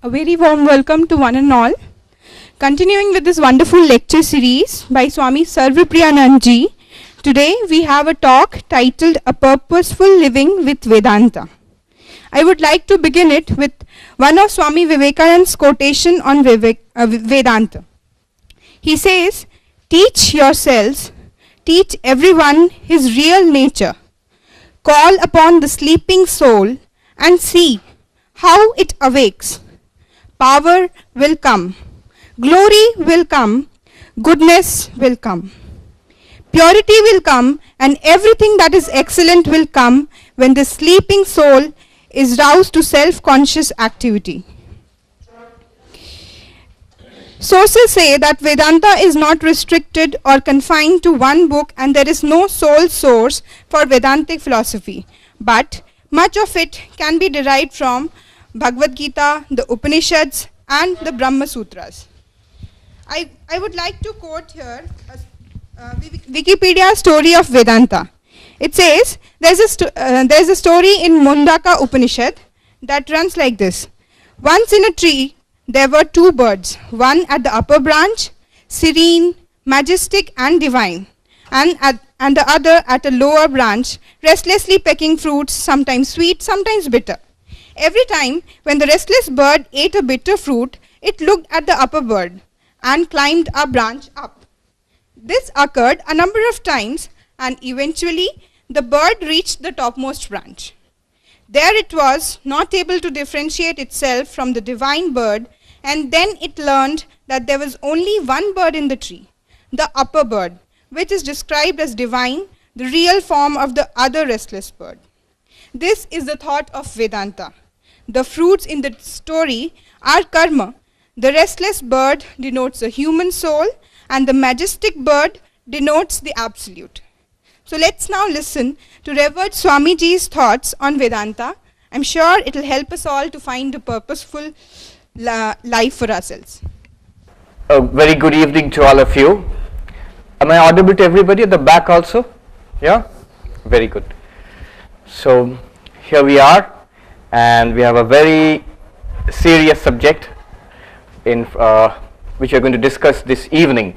A very warm welcome to one and all. Continuing with this wonderful lecture series by Swami Sarvapriyanandji, today we have a talk titled A Purposeful Living with Vedanta. I would like to begin it with one of Swami Vivekananda's quotation on Vedanta. He says, "Teach yourselves, teach everyone his real nature. Call upon the sleeping soul and see how it awakes. Power will come, glory will come, goodness will come. Purity will come, and everything that is excellent will come when the sleeping soul is roused to self-conscious activity." Sources say that Vedanta is not restricted or confined to one book, and there is no sole source for Vedantic philosophy, but much of it can be derived from Bhagavad Gita, the Upanishads, and the Brahma Sutras. I would like to quote here Wikipedia story of Vedanta. It says, there's a story in Mundaka Upanishad that runs like this. Once in a tree, there were two birds, one at the upper branch, serene, majestic and divine, and the other at a lower branch, restlessly pecking fruits, sometimes sweet, sometimes bitter. Every time when the restless bird ate a bitter fruit, it looked at the upper bird and climbed a branch up. This occurred a number of times, and eventually the bird reached the topmost branch. There it was, not able to differentiate itself from the divine bird, and then it learned that there was only one bird in the tree, the upper bird, which is described as divine, the real form of the other restless bird. This is the thought of Vedanta. The fruits in the story are karma. The restless bird denotes a human soul, and the majestic bird denotes the absolute. So let's now listen to Revered Swamiji's thoughts on Vedanta. I'm sure it will help us all to find a purposeful life for ourselves. A very good evening to all of you. Am I audible to everybody at the back also? Yeah? Very good. So here we are, and we have a very serious subject which we are going to discuss this evening.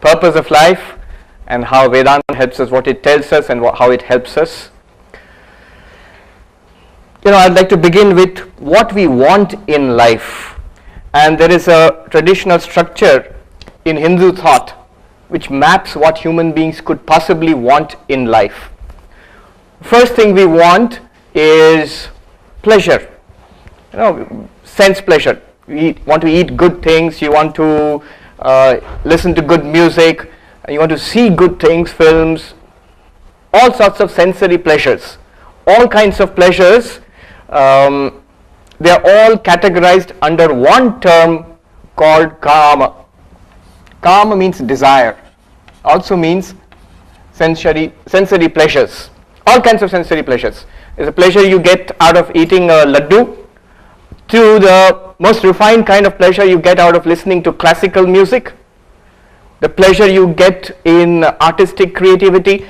Purpose of life and how Vedanta helps us, what it tells us and how it helps us. I'd like to begin with what we want in life. And there is a traditional structure in Hindu thought which maps what human beings could possibly want in life. First thing we want is pleasure, sense pleasure. You want to eat good things, you want to listen to good music, you want to see good things, films, all sorts of sensory pleasures, all kinds of pleasures. They are all categorized under one term called kama. Kama means desire, also means sensory pleasures, all kinds of sensory pleasures. There's a pleasure you get out of eating a laddu, to the most refined kind of pleasure you get out of listening to classical music, the pleasure you get in artistic creativity,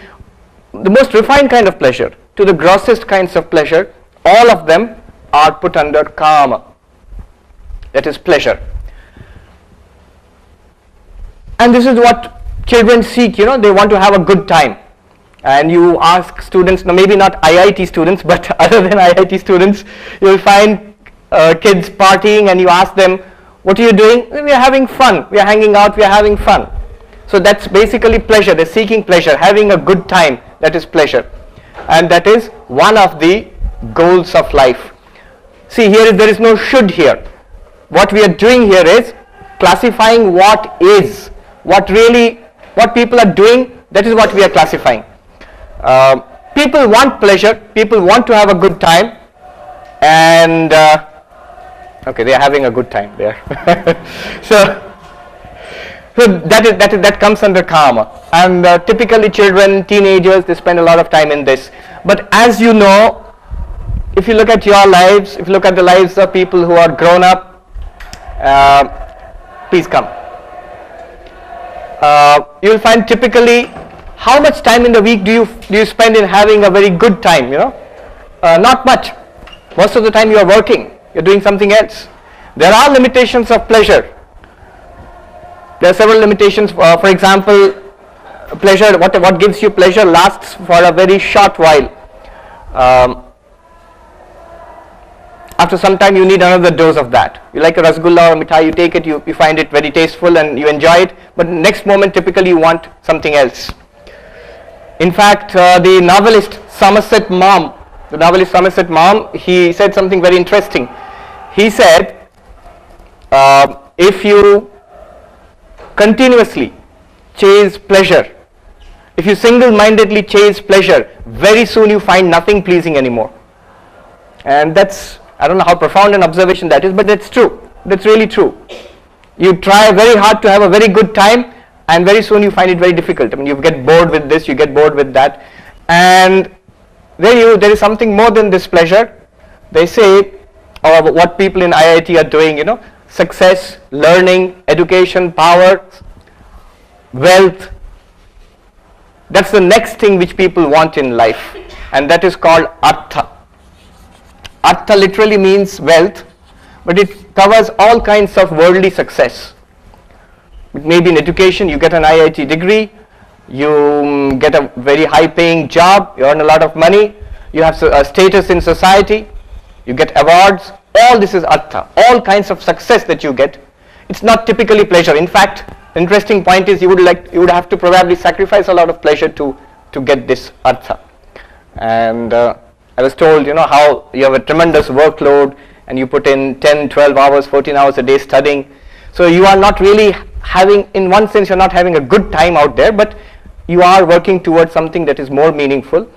the most refined kind of pleasure to the grossest kinds of pleasure, all of them are put under kama, that is pleasure. And this is what children seek, they want to have a good time. And you ask students, maybe not IIT students, but other than IIT students, you will find kids partying, and you ask them, what are you doing? We are having fun, we are hanging out, we are having fun. So that's basically pleasure, they're seeking pleasure, having a good time, that is pleasure. And that is one of the goals of life. See, there is no should here. What we are doing here is classifying what is, what people are doing, that is what we are classifying. People want pleasure, people want to have a good time, and okay, they are having a good time there. so that comes under karma, and typically children, teenagers, they spend a lot of time in this. But as you know, if you look at your lives, if you look at the lives of people who are grown up, please come. You will find typically how much time in the week do you spend in having a very good time? Not much. Most of the time you are working. You're doing something else. There are limitations of pleasure. There are several limitations. For example, pleasure, what gives you pleasure lasts for a very short while. After some time you need another dose of that. You like a rasgulla or mithai, you take it, you find it very tasteful and you enjoy it, but next moment typically you want something else. In fact, the novelist Somerset Maugham, he said something very interesting. He said, if you continuously chase pleasure, if you single-mindedly chase pleasure, very soon you find nothing pleasing anymore. And that's, I don't know how profound an observation that is, but that's true. That's really true. You try very hard to have a very good time, and very soon you find it very difficult. I mean, you get bored with this, you get bored with that, and there is something more than this pleasure. They say, or what people in IIT are doing, success, learning, education, power, wealth. That's the next thing which people want in life, and that is called artha. Artha literally means wealth, but it covers all kinds of worldly success. Maybe in education, you get an IIT degree, you get a very high paying job, you earn a lot of money, you have a status in society, you get awards. All this is artha, all kinds of success that you get. It's not typically pleasure. In fact, the interesting point is you would have to probably sacrifice a lot of pleasure to get this artha. And I was told, how you have a tremendous workload and you put in 10, 12 hours, 14 hours a day studying. So you are not really having, in one sense, you're not having a good time out there, but you are working towards something that is more meaningful,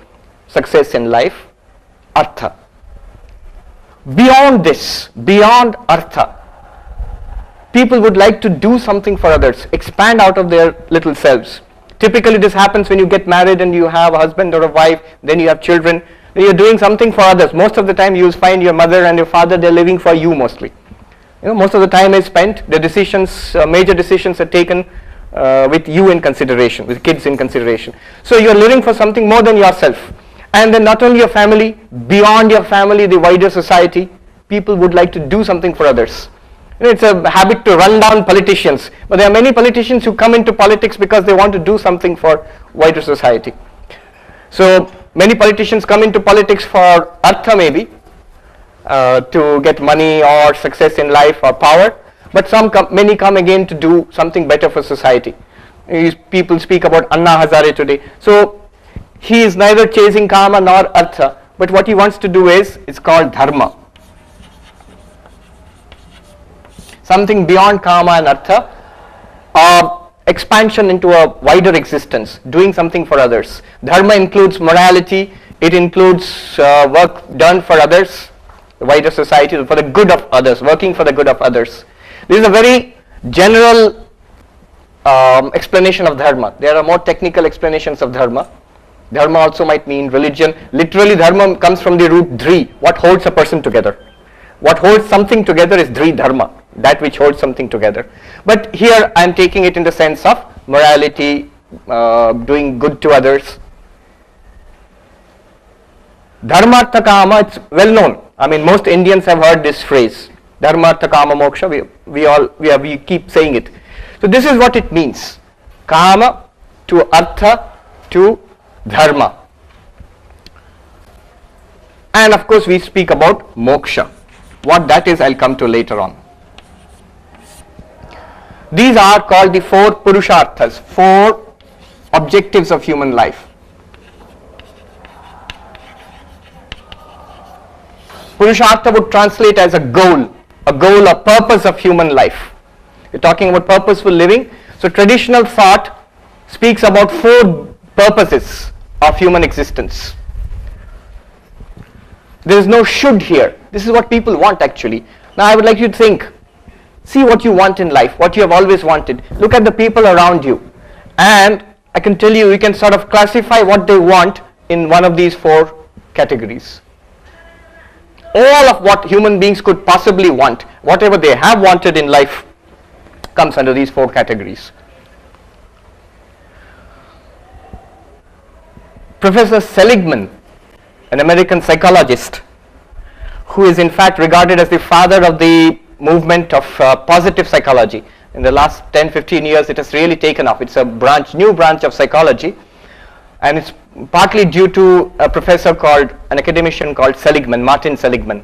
success in life, artha. Beyond this, beyond artha, people would like to do something for others, expand out of their little selves. Typically this happens when you get married and you have a husband or a wife, then you have children, then you're doing something for others. Most of the time you'll find your mother and your father, they're living for you mostly. Most of the time is spent, the decisions, major decisions are taken with you in consideration, with kids in consideration. So you're living for something more than yourself. And then not only your family, beyond your family, the wider society, people would like to do something for others. It's a habit to run down politicians, but there are many politicians who come into politics because they want to do something for wider society. So many politicians come into politics for artha maybe, to get money or success in life or power, but many come again to do something better for society. People speak about Anna Hazare today. So he is neither chasing kama nor artha, but what he wants to do is, it's called dharma. Something beyond kama and artha, expansion into a wider existence, doing something for others. Dharma includes morality, it includes work done for others, the wider society, for the good of others, working for the good of others. This is a very general explanation of dharma. There are more technical explanations of dharma. Dharma also might mean religion. Literally dharma comes from the root dri, what holds a person together. What holds something together is dri dharma, that which holds something together. But here I am taking it in the sense of morality, doing good to others. Dharma artha kama, it's well known. I mean, most Indians have heard this phrase, dharma artha kama moksha. We keep saying it. So this is what it means: kama to artha to dharma. And of course we speak about moksha. What that is, I'll come to later on. These are called the four purusharthas, four objectives of human life. Purushartha would translate as a goal, a purpose of human life. We're talking about purposeful living. So traditional thought speaks about four purposes of human existence. There is no should here. This is what people want actually. Now I would like you to think, see what you want in life, what you have always wanted. Look at the people around you, and I can tell you, you can sort of classify what they want in one of these four categories. All of what human beings could possibly want, whatever they have wanted in life, comes under these four categories. Professor Seligman, an American psychologist, who is in fact regarded as the father of the movement of positive psychology. In the last 10-15 years, it has really taken off. It's a new branch of psychology, and it's partly due to an academician called Seligman, Martin Seligman.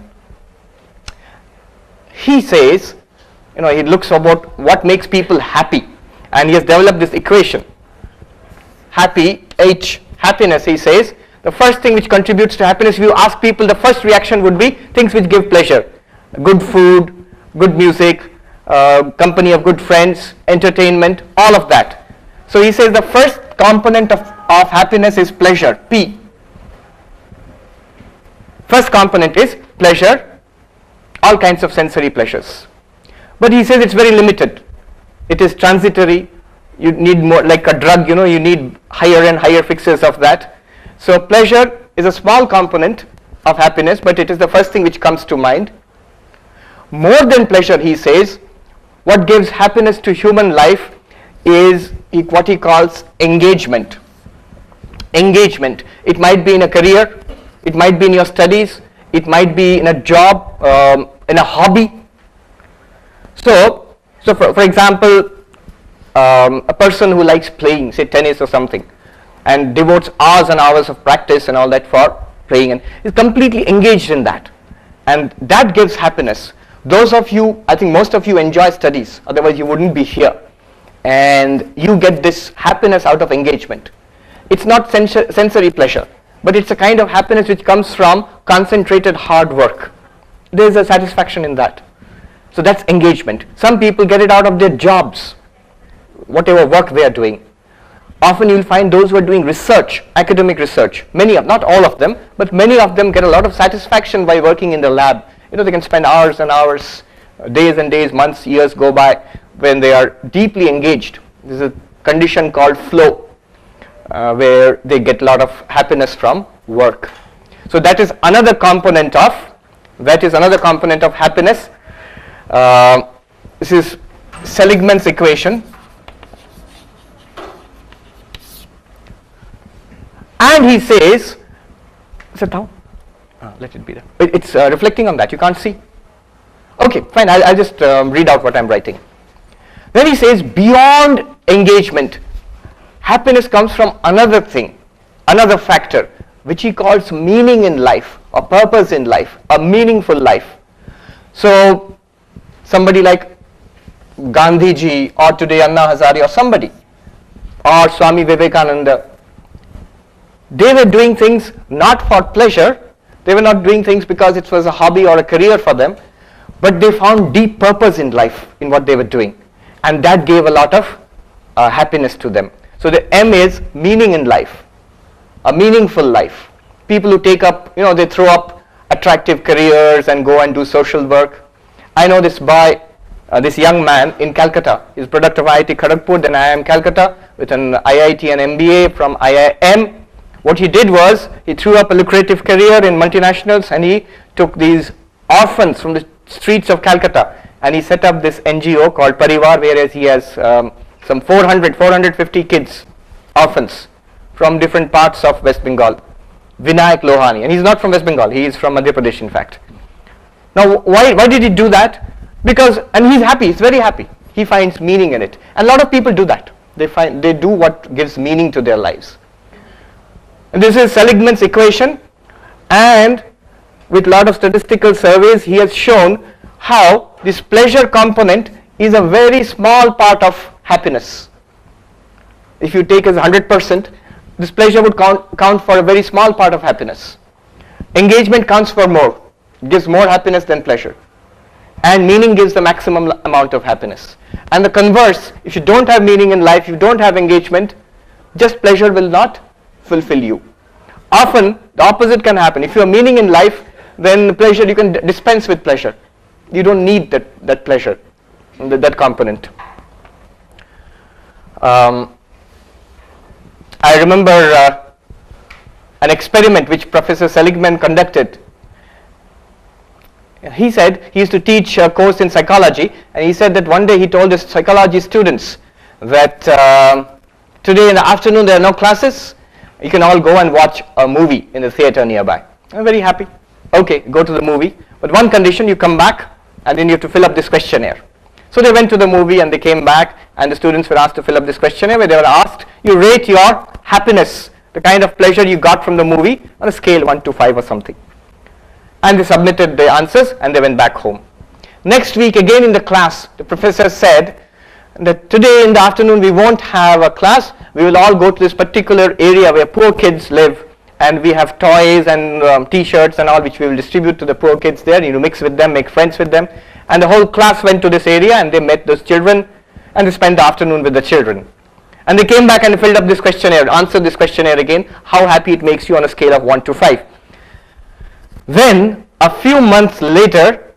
He says, he looks about what makes people happy, and he has developed this equation. Happiness, he says, the first thing which contributes to happiness, if you ask people, the first reaction would be things which give pleasure. Good food, good music, company of good friends, entertainment, all of that. So he says the first component of happiness is pleasure, P. First component is pleasure, all kinds of sensory pleasures. But he says it's very limited. It is transitory. You need more, like a drug, you need higher and higher fixes of that. So pleasure is a small component of happiness, but it is the first thing which comes to mind. More than pleasure, he says, what gives happiness to human life is what he calls engagement. Engagement. It might be in a career, it might be in your studies, it might be in a job, in a hobby. So for example, a person who likes playing, say tennis or something, and devotes hours and hours of practice and all that for playing, and is completely engaged in that, and that gives happiness. Those of you, I think most of you enjoy studies, otherwise you wouldn't be here, and you get this happiness out of engagement. It's not sensory pleasure, but it's a kind of happiness which comes from concentrated hard work. There's a satisfaction in that. So that's engagement. Some people get it out of their jobs, whatever work they are doing. Often you'll find those who are doing research, academic research, not all of them, but many of them get a lot of satisfaction by working in the lab. They can spend hours and hours, days and days, months, years go by when they are deeply engaged. There's a condition called flow, where they get a lot of happiness from work. So that is another component of happiness. This is Seligman's equation. And he says, is it down? Let it be there. It's reflecting on that. You can't see. Okay, fine. I'll just read out what I'm writing. Then he says, beyond engagement, happiness comes from another thing, another factor, which he calls meaning in life, or purpose in life, a meaningful life. So, somebody like Gandhiji, or today Anna Hazare, or somebody, or Swami Vivekananda, they were doing things not for pleasure. They were not doing things because it was a hobby or a career for them, but they found deep purpose in life in what they were doing, and that gave a lot of happiness to them. So the M is meaning in life, a meaningful life. People who take up, they throw up attractive careers and go and do social work. I know this this young man in Calcutta. He's a product of IIT Kharagpur, then IIM Calcutta, with an IIT and MBA from IIM. What he did was, he threw up a lucrative career in multinationals, and he took these orphans from the streets of Calcutta, and he set up this NGO called Parivar, whereas he has some 450 kids, orphans, from different parts of West Bengal. Vinayak Lohani, and he's not from West Bengal, he is from Madhya Pradesh in fact. Now why did he do that? Because, and he's happy, he's very happy. He finds meaning in it. And a lot of people do that. They do what gives meaning to their lives. And this is Seligman's equation, and with a lot of statistical surveys, he has shown how this pleasure component is a very small part of happiness. If you take as 100%, this pleasure would count for a very small part of happiness. Engagement counts for more, gives more happiness than pleasure. And meaning gives the maximum amount of happiness. And the converse, if you don't have meaning in life, you don't have engagement, just pleasure will not fulfill you. Often the opposite can happen. If you have meaning in life, then pleasure, you can dispense with pleasure. You don't need that pleasure, that component. I remember an experiment which Professor Seligman conducted. He said he used to teach a course in psychology, and he said that one day he told his psychology students that today in the afternoon there are no classes, you can all go and watch a movie in the theater nearby. I'm very happy. Okay, go to the movie. But one condition, you come back and then you have to fill up this questionnaire. So they went to the movie and they came back, and the students were asked to fill up this questionnaire where they were asked, you rate your happiness, the kind of pleasure you got from the movie on a scale 1 to 5 or something. And they submitted the answers and they went back home. Next week again in the class, the professor said that today in the afternoon we won't have a class, we will all go to this particular area where poor kids live, and we have toys and t-shirts and all which we will distribute to the poor kids there. You mix with them, make friends with them. And the whole class went to this area and they met those children and they spent the afternoon with the children. And they came back and filled up this questionnaire, answered this questionnaire again, how happy it makes you on a scale of 1 to 5. Then a few months later,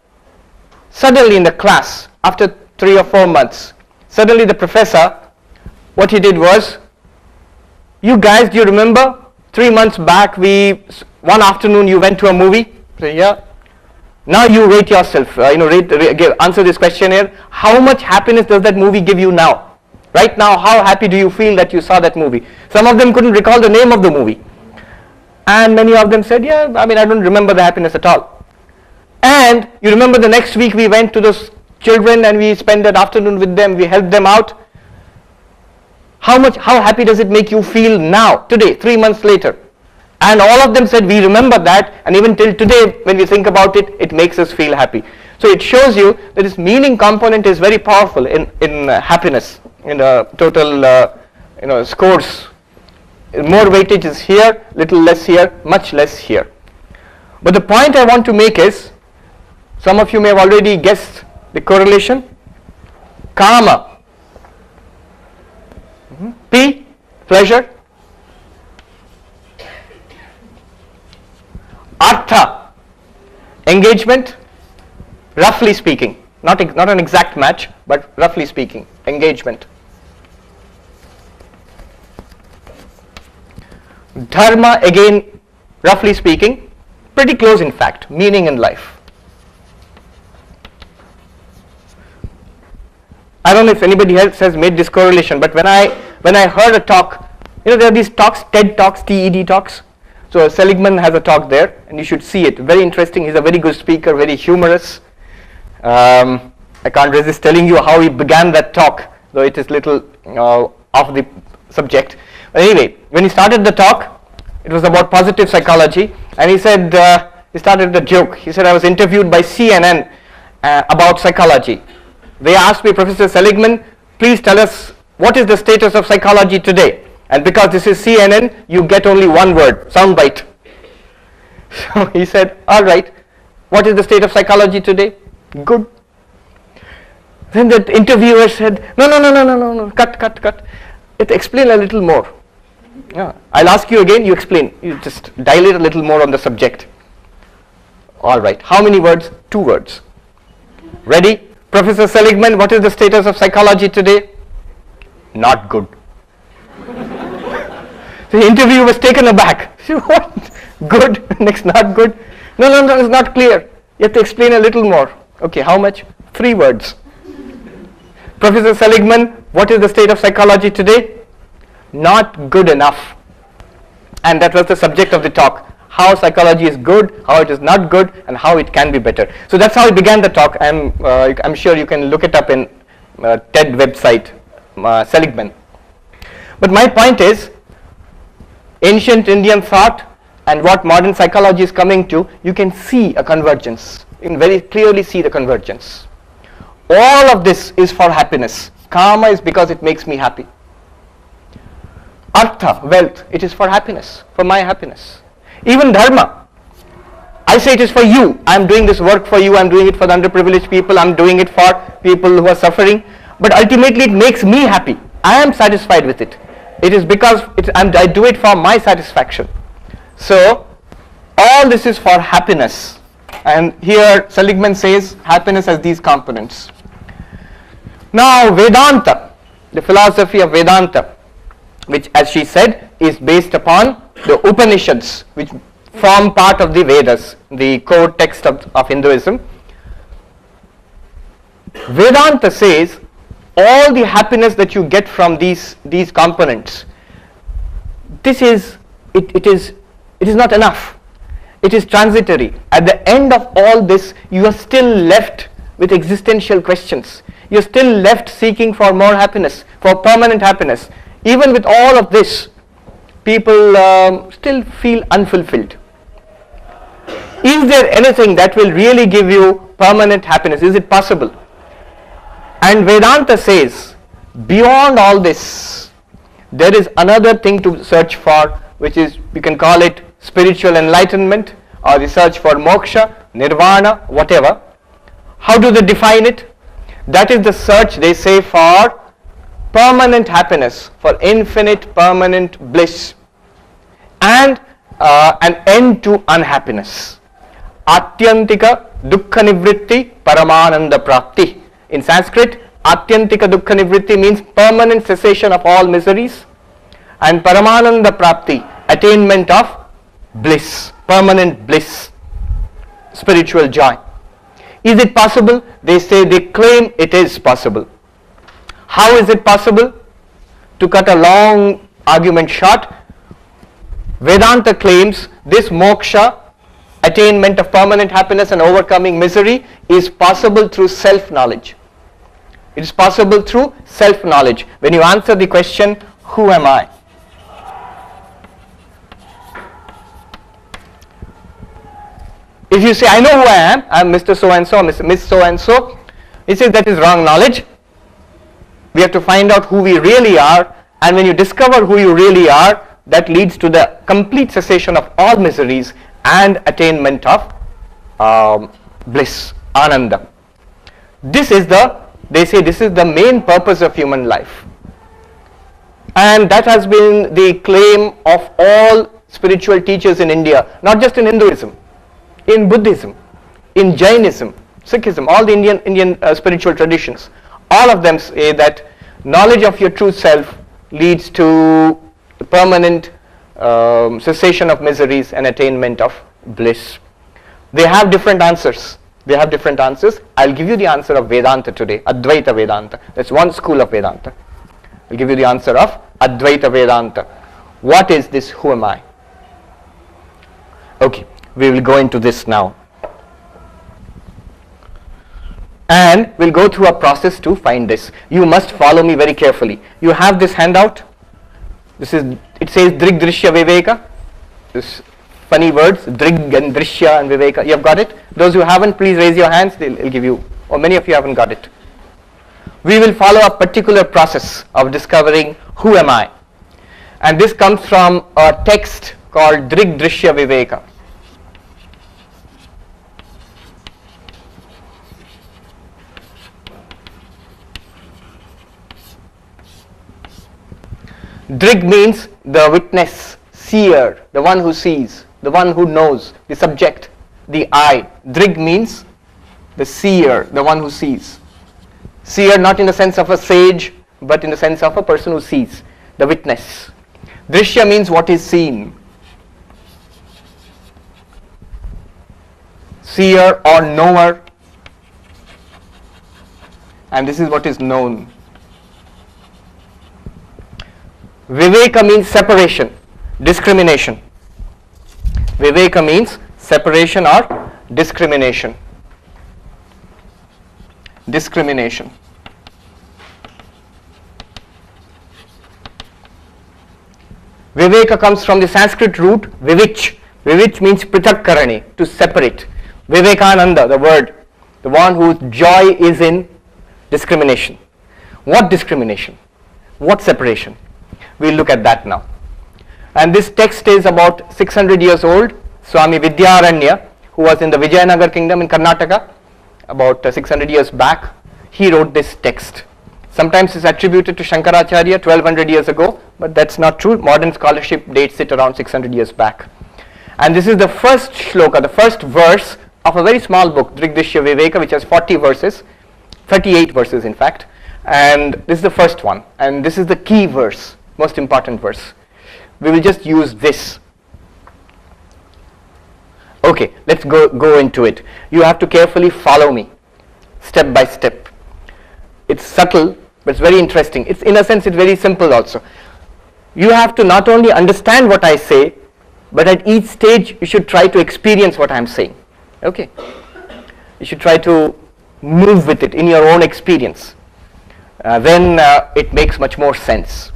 suddenly in the class, after 3 or 4 months, suddenly the professor, what he did was, you guys, do you remember 3 months back one afternoon you went to a movie? Say, yeah. Now you rate yourself, answer this questionnaire. How much happiness does that movie give you now? Right now, how happy do you feel that you saw that movie? Some of them couldn't recall the name of the movie. And many of them said, yeah, I don't remember the happiness at all. And you remember the next week we went to those children and we spent that afternoon with them, we helped them out. How happy does it make you feel now, today, 3 months later? And all of them said, we remember that, and even till today, when we think about it, it makes us feel happy. So it shows you that this meaning component is very powerful in happiness, in the total scores. More weightage is here, little less here, much less here. But the point I want to make is, some of you may have already guessed the correlation. Kama. P, pleasure. Artha, engagement, roughly speaking, not an exact match, but roughly speaking, engagement. Dharma, again, roughly speaking, pretty close in fact, meaning in life. I don't know if anybody else has made this correlation, but when I heard a talk, there are these talks, TED talks, TED talks. So Seligman has a talk there, and you should see it. Very interesting. He's a very good speaker, very humorous. I can't resist telling you how he began that talk, though it is little off the subject. But anyway, when he started the talk, it was about positive psychology, and he said, he started the joke. He said, I was interviewed by CNN about psychology. They asked me, Professor Seligman, please tell us what is the status of psychology today? And because this is CNN, you get only one word, soundbite. So he said, all right, what is the state of psychology today? Good. Then the interviewer said, no, cut. Explain a little more. Yeah. I'll ask you again, you explain. You just dilate a little more on the subject. All right, how many words? 2 words. Ready? Professor Seligman, what is the status of psychology today? Not good. The interview was taken aback. What? Good? Next, not good? No, it's not clear. You have to explain a little more. Okay, how much? 3 words. Professor Seligman, what is the state of psychology today? Not good enough. And that was the subject of the talk. How psychology is good, how it is not good, and how it can be better. So that's how he began the talk. I'm sure you can look it up in TED website, Seligman. But my point is, ancient Indian thought and what modern psychology is coming to, you can see a convergence. You can very clearly see the convergence. All of this is for happiness. Kama is because it makes me happy. Artha, wealth, it is for happiness, for my happiness. Even dharma, I say it is for you. I am doing this work for you. I am doing it for the underprivileged people. I am doing it for people who are suffering. But ultimately it makes me happy. I am satisfied with it. It is because I do it for my satisfaction. So all this is for happiness. And here Seligman says happiness has these components. Now Vedanta, the philosophy of Vedanta, which as she said is based upon the Upanishads, which form part of the Vedas, the core text of Hinduism. Vedanta says all the happiness that you get from these components, it is not enough. It is transitory. At the end of all this, you are still left with existential questions. You are still left seeking for more happiness, for permanent happiness. Even with all of this, people still feel unfulfilled. Is there anything that will really give you permanent happiness? Is it possible? And Vedanta says, beyond all this, there is another thing to search for, which is, we can call it spiritual enlightenment, or the search for moksha, nirvana, whatever. How do they define it? That is the search, they say, for permanent happiness, for infinite permanent bliss, and an end to unhappiness. Atyantika dukkha nivritti paramananda prapti. In Sanskrit, Atyantika dukkha nivritti means permanent cessation of all miseries, and paramananda prapti, attainment of bliss, permanent bliss, spiritual joy. Is it possible? They say, they claim it is possible. How is it possible? To cut a long argument short, Vedanta claims this moksha, attainment of permanent happiness and overcoming misery, is possible through self-knowledge. It is possible through self-knowledge. When you answer the question, who am I? If you say, I know who I am Mr. So-and-so, Miss So-and-so, he says that is wrong knowledge. We have to find out who we really are, and when you discover who you really are, that leads to the complete cessation of all miseries and attainment of bliss, ananda. This is they say this is the main purpose of human life. And that has been the claim of all spiritual teachers in India, not just in Hinduism, in Buddhism, in Jainism, Sikhism, all the Indian spiritual traditions. All of them say that knowledge of your true self leads to permanent cessation of miseries and attainment of bliss. They have different answers. I'll give you the answer of Vedanta today, Advaita Vedanta. That's one school of Vedanta. I'll give you the answer of Advaita Vedanta. What is this? Who am I? Okay, we will go into this now. And we'll go through a process to find this. You must follow me very carefully. You have this handout. It says Drig Drishya Viveka. This funny words, Drig and Drishya and Viveka. You have got it? Those who haven't, please raise your hands. They'll give you, or many of you haven't got it. We will follow a particular process of discovering who am I. And this comes from a text called Drig Drishya Viveka. Drig means the witness, seer, the one who sees, the one who knows, the subject, the I. Drig means the seer, the one who sees. Seer not in the sense of a sage, but in the sense of a person who sees, the witness. Drishya means what is seen. Seer or knower. And this is what is known. Viveka means separation, discrimination. Viveka means separation or discrimination. Discrimination. Viveka comes from the Sanskrit root vivich. Vivich means prithak karani, to separate. Vivekananda, the word, the one whose joy is in discrimination. What discrimination? What separation? We'll look at that now. And this text is about 600 years old. Swami Vidyaranya, who was in the Vijayanagar kingdom in Karnataka about 600 years back, he wrote this text. Sometimes it's attributed to Shankaracharya 1200 years ago, but that's not true. Modern scholarship dates it around 600 years back. And this is the first shloka, the first verse of a very small book, Drigdishya Viveka, which has 40 verses, 38 verses in fact. And this is the first one. And this is the key verse, most important verse. We will just use this. Okay, let's go into it. You have to carefully follow me, step by step. It's subtle, but it's very interesting. It's, in a sense, it's very simple also. You have to not only understand what I say, but at each stage you should try to experience what I am saying. Okay? You should try to move with it in your own experience. Then it makes much more sense.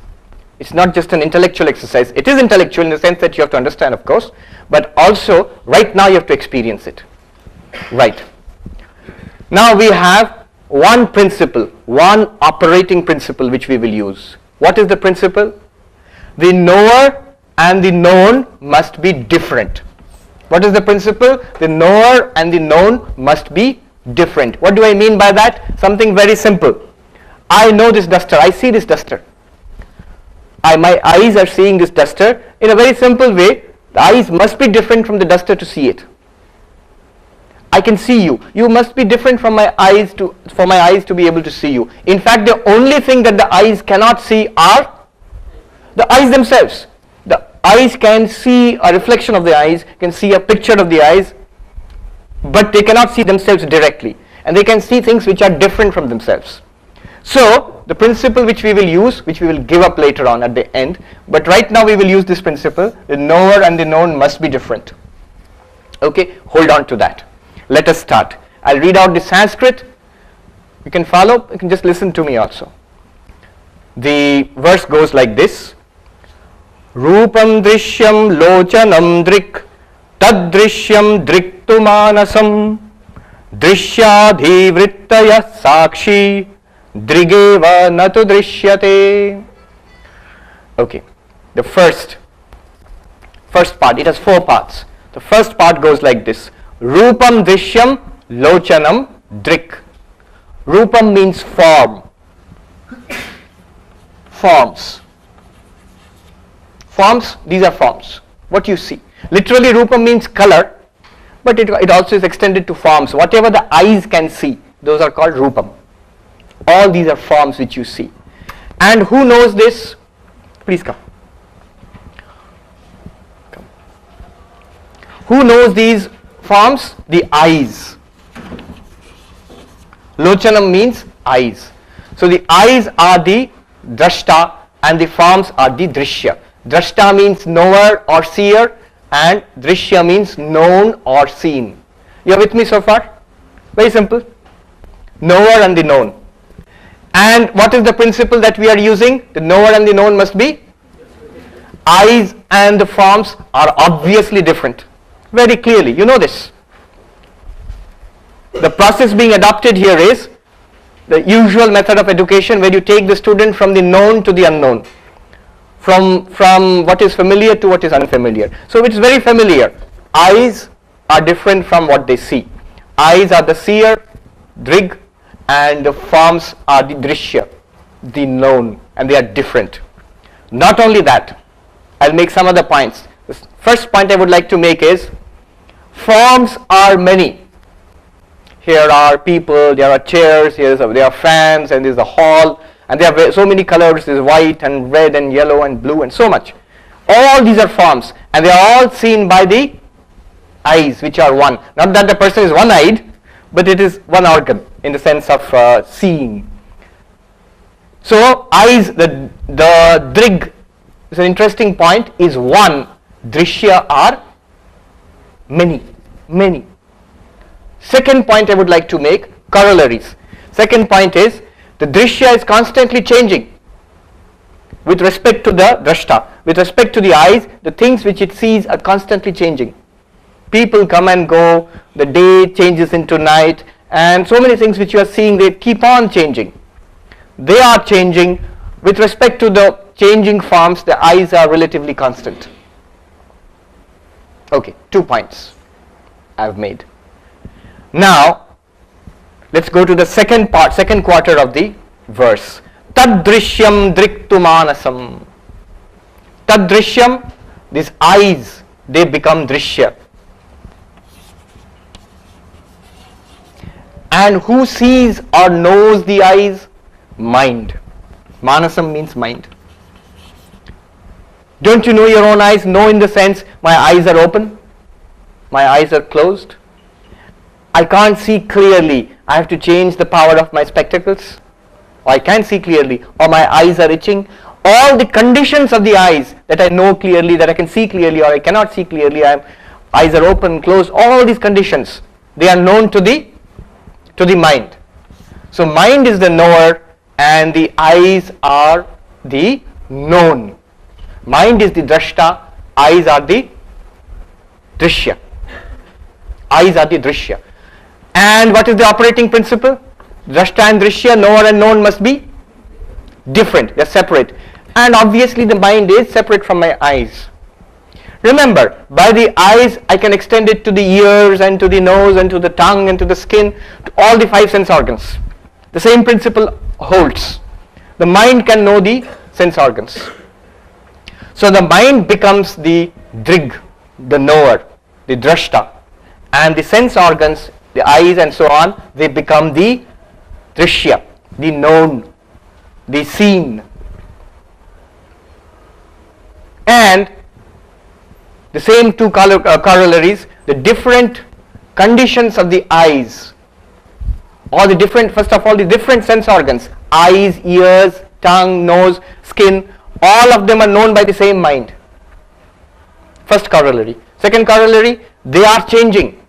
It's not just an intellectual exercise. It is intellectual in the sense that you have to understand, of course, but also right now you have to experience it. Right. Now we have one principle, one operating principle which we will use. What is the principle? The knower and the known must be different. What is the principle? The knower and the known must be different. What do I mean by that? Something very simple. I know this duster. I see this duster. My eyes are seeing this duster in a very simple way. The eyes must be different from the duster to see it. I can see you. You must be different from my eyes for my eyes to be able to see you. In fact, the only thing that the eyes cannot see are the eyes themselves. The eyes can see a reflection of the eyes, can see a picture of the eyes, but they cannot see themselves directly. And they can see things which are different from themselves. So, the principle which we will use, which we will give up later on at the end, but right now we will use this principle, the knower and the known must be different. Okay, hold on to that. Let us start. I'll read out the Sanskrit. You can follow, you can just listen to me also. The verse goes like this. Rupam drishyam lochanam drik tadrishyam driktu manasam drishyadhivrittaya sakshi drigeva natu drishyate. Okay, the first part, it has 4 parts. The first part goes like this. Rupam drishyam lochanam drik. Rupam means form. Forms. Forms, these are forms. What you see. Literally rupam means color, but it also is extended to forms. Whatever the eyes can see, those are called rupam. All these are forms which you see. And who knows this? Please come. Who knows these forms? The eyes. Lochanam means eyes. So the eyes are the drashta and the forms are the drishya. Drashta means knower or seer and drishya means known or seen. You are with me so far? Very simple. Knower and the known. And what is the principle that we are using? The knower and the known must be? Eyes and the forms are obviously different. Very clearly, you know this. The process being adopted here is the usual method of education where you take the student from the known to the unknown. From what is familiar to what is unfamiliar. So it's very familiar. Eyes are different from what they see. Eyes are the seer, drig, and the forms are the drishya, the known, and they are different. Not only that, I'll make some other points. The first point I would like to make is, forms are many. Here are people, there are chairs, there are fans, and there's a hall, and there are so many colors, there's white and red and yellow and blue and so much. All these are forms, and they are all seen by the eyes, which are one. Not that the person is one-eyed, but it is one organ in the sense of seeing. So eyes, the drig is an interesting point, is one. Drishya are many, many. Second point I would like to make, corollaries. Second point is, the drishya is constantly changing with respect to the drashta. With respect to the eyes, the things which it sees are constantly changing. People come and go, the day changes into night, and so many things which you are seeing, they keep on changing. They are changing. With respect to the changing forms, the eyes are relatively constant. Okay, 2 points I have made. Now, let's go to the second quarter of the verse. Tadrishyam driktu manasam. Tadrishyam, these eyes, they become drishya. And who sees or knows the eyes? Mind. Manasam means mind. Don't you know your own eyes? Know in the sense, my eyes are open, my eyes are closed. I can't see clearly. I have to change the power of my spectacles. Or I can't see clearly. Or my eyes are itching. all the conditions of the eyes, that I know clearly, that I can see clearly, or I cannot see clearly, eyes are open, closed, all these conditions, they are known to the mind. So mind is the knower and the eyes are the known. Mind is the drashta, eyes are the drishya. Eyes are the drishya. And what is the operating principle? Drashta and drishya, knower and known, must be different, they are separate. And obviously the mind is separate from my eyes. Remember, by the eyes I can extend it to the ears and to the nose and to the tongue and to the skin, to all the 5 sense organs. The same principle holds. The mind can know the sense organs. So the mind becomes the drig, the knower, the drashta, and the sense organs, the eyes and so on, they become the drishya, the known, the seen. And the same two corollaries, the different conditions of the eyes, or the different, first of all, the different sense organs, eyes, ears, tongue, nose, skin, all of them are known by the same mind. First corollary. Second corollary, they are changing.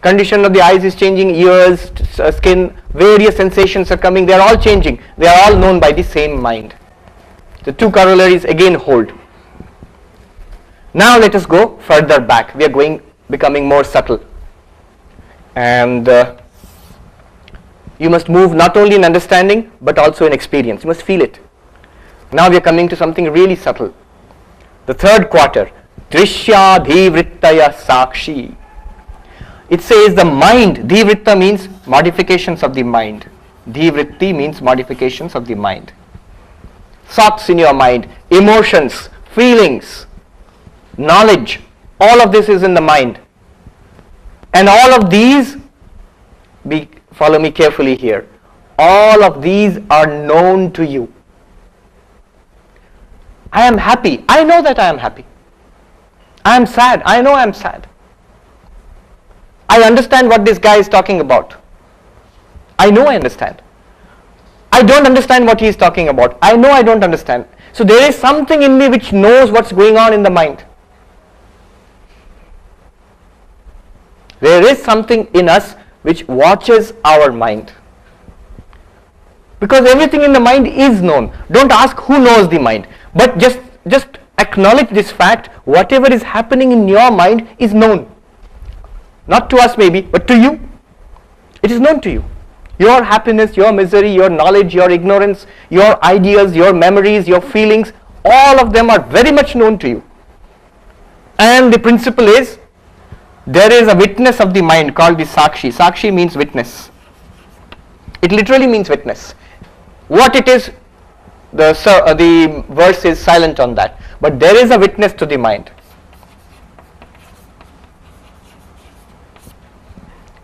Condition of the eyes is changing, ears, skin, various sensations are coming, they are all changing. They are all known by the same mind. The two corollaries again hold. Now let us go further back. We are becoming more subtle. And you must move not only in understanding but also in experience. You must feel it. Now we are coming to something really subtle. The third quarter, Drishya Dhivrittaya Sakshi. It says the mind, Dhivritta means modifications of the mind. Dhivritti means modifications of the mind. Thoughts in your mind, emotions, feelings, knowledge, all of this is in the mind. And all of these, follow me carefully here, all of these are known to you. I am happy, I know that I am happy. I am sad, I know I am sad. I understand what this guy is talking about. I know I understand. I don't understand what he is talking about. I know I don't understand. So there is something in me which knows what's going on in the mind. There is something in us which watches our mind. Because everything in the mind is known. Don't ask who knows the mind, but just acknowledge this fact, whatever is happening in your mind is known. Not to us maybe, but to you. It is known to you. Your happiness, your misery, your knowledge, your ignorance, your ideas, your memories, your feelings, all of them are very much known to you. And the principle is, there is a witness of the mind called the Sakshi. Sakshi means witness. It literally means witness. What it is, the verse is silent on that. But there is a witness to the mind.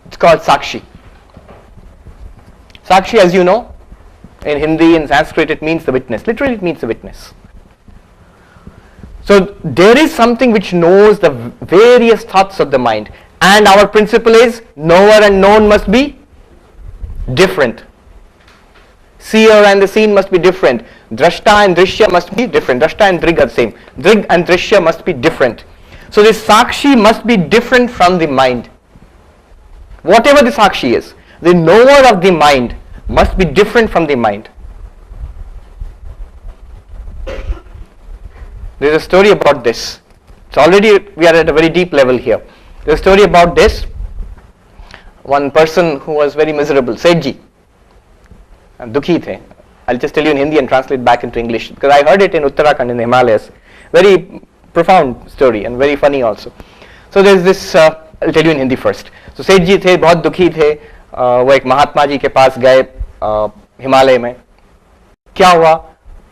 It's called Sakshi. Sakshi, as you know, in Hindi, in Sanskrit, it means the witness. Literally, it means the witness. So there is something which knows the various thoughts of the mind, and our principle is knower and known must be different. Seer and the seen must be different. Drashta and drishya must be different. Drashta and drig are the same. Drig and drishya must be different. So this Sakshi must be different from the mind. Whatever the Sakshi is, the knower of the mind must be different from the mind. There is a story about this. It's already, we are at a very deep level here. There is a story about this. One person who was very miserable, Sethji, dukhi the. I'll just tell you in Hindi and translate back into English, because I heard it in Uttarakhand in the Himalayas. Very profound story and very funny also. So there's this, I'll tell you in Hindi first. So Sethji the, बहुत दुखी थे, वो एक महात्मा जी के पास गए हिमालय में. क्या हुआ?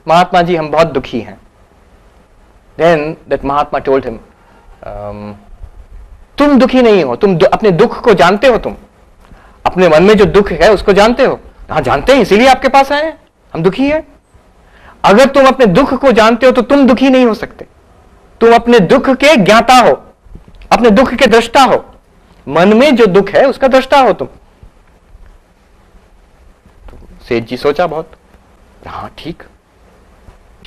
महात्मा जी हम बहुत दुखी हैं. Then that Mahatma told him, तुम दुखी नहीं हो, तुम अपने दुख को जानते हो, तुम अपने मन में जो दुख है उसको जानते हो. हाँ जानते हैं, इसीलिए आपके पास आए हैं, हम दुखी हैं. अगर तुम अपने दुख को जानते हो तो तुम दुखी नहीं हो सकते. तुम अपने दुख के ज्ञाता हो, अपने दुख के दृष्टा हो. मन में जो दुख है उसका दृष्टा हो तुम. तो सेठ जी सोचा बहुत, हाँ ठीक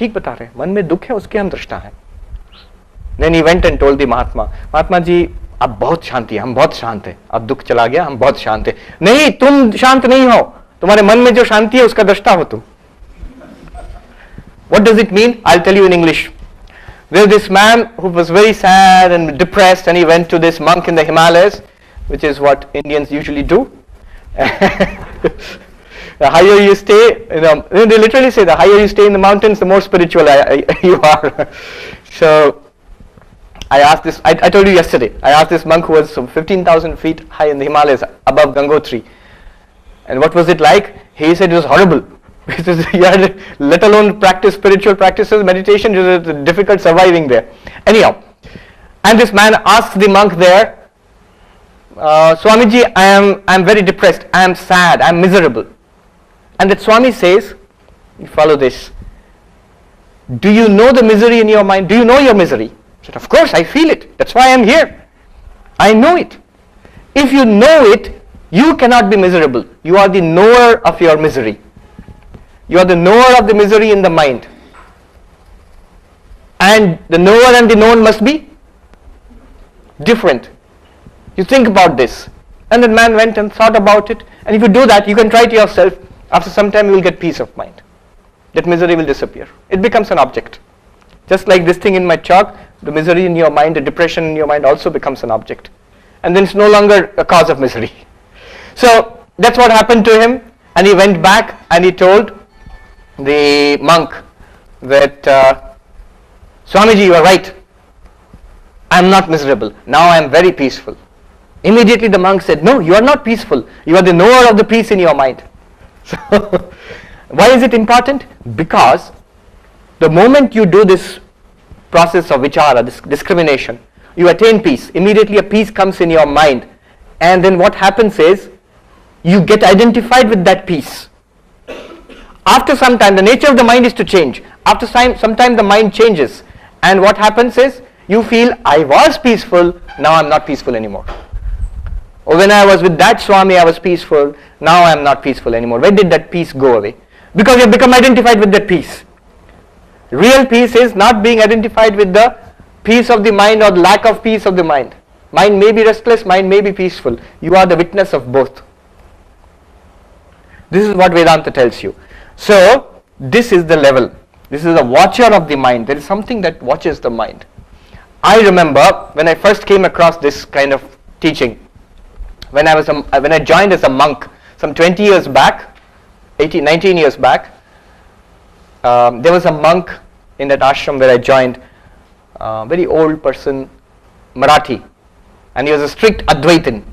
ठीक बता रहे हैं, मन में दुख है उसके हम दृष्टा हैं. Then he went and told the Mahatma ji अब बहुत शांति है, हम बहुत शांत है, अब दुख चला गया, हम बहुत शांत है. नहीं, तुम शांत नहीं हो, तुम्हारे मन में जो शांति है उसका दृष्टा हो तुम. What does it mean? I'll tell you in English. There's this man who was very sad and depressed, and he went to this monk in the Himalayas, which is what Indians usually do. The higher you stay, they literally say the higher you stay in the mountains, the more spiritual you are. So I asked this, I told you yesterday, I asked this monk who was some 15,000 feet high in the Himalayas above Gangotri. And what was it like? He said it was horrible. He had, let alone practice spiritual practices, meditation, it was difficult surviving there. Anyhow, and this man asked the monk there, Swamiji, I am very depressed, I am sad, I am miserable. And that Swami says, you follow this, do you know the misery in your mind? Do you know your misery? He said, of course, I feel it. That's why I am here. I know it. If you know it, you cannot be miserable. You are the knower of your misery. You are the knower of the misery in the mind. And the knower and the known must be different. You think about this. And the man went and thought about it. And if you do that, you can try it yourself. After some time, you will get peace of mind. That misery will disappear. It becomes an object. Just like this thing in my chalk, the misery in your mind, the depression in your mind also becomes an object. And then it's no longer a cause of misery. So that's what happened to him. And he went back and he told the monk that, Swamiji, you are right. I am not miserable. Now I am very peaceful. Immediately the monk said, no, you are not peaceful. You are the knower of the peace in your mind. So why is it important? Because the moment you do this process of vichara, this discrimination, you attain peace. Immediately a peace comes in your mind. And then what happens is, you get identified with that peace. After some time, the nature of the mind is to change. After some time the mind changes. And what happens is, you feel, I was peaceful, now I am not peaceful anymore. Or when I was with that Swami, I was peaceful, now I am not peaceful anymore. Where did that peace go away? Because you have become identified with that peace. Real peace is not being identified with the peace of the mind or the lack of peace of the mind. Mind may be restless, mind may be peaceful. You are the witness of both. This is what Vedanta tells you. So, this is the level. This is a watcher of the mind. There is something that watches the mind. I remember when I first came across this kind of teaching, when I joined as a monk some 20 years back, 19 years back, there was a monk in that ashram where I joined, very old person, Marathi, and he was a strict Advaitin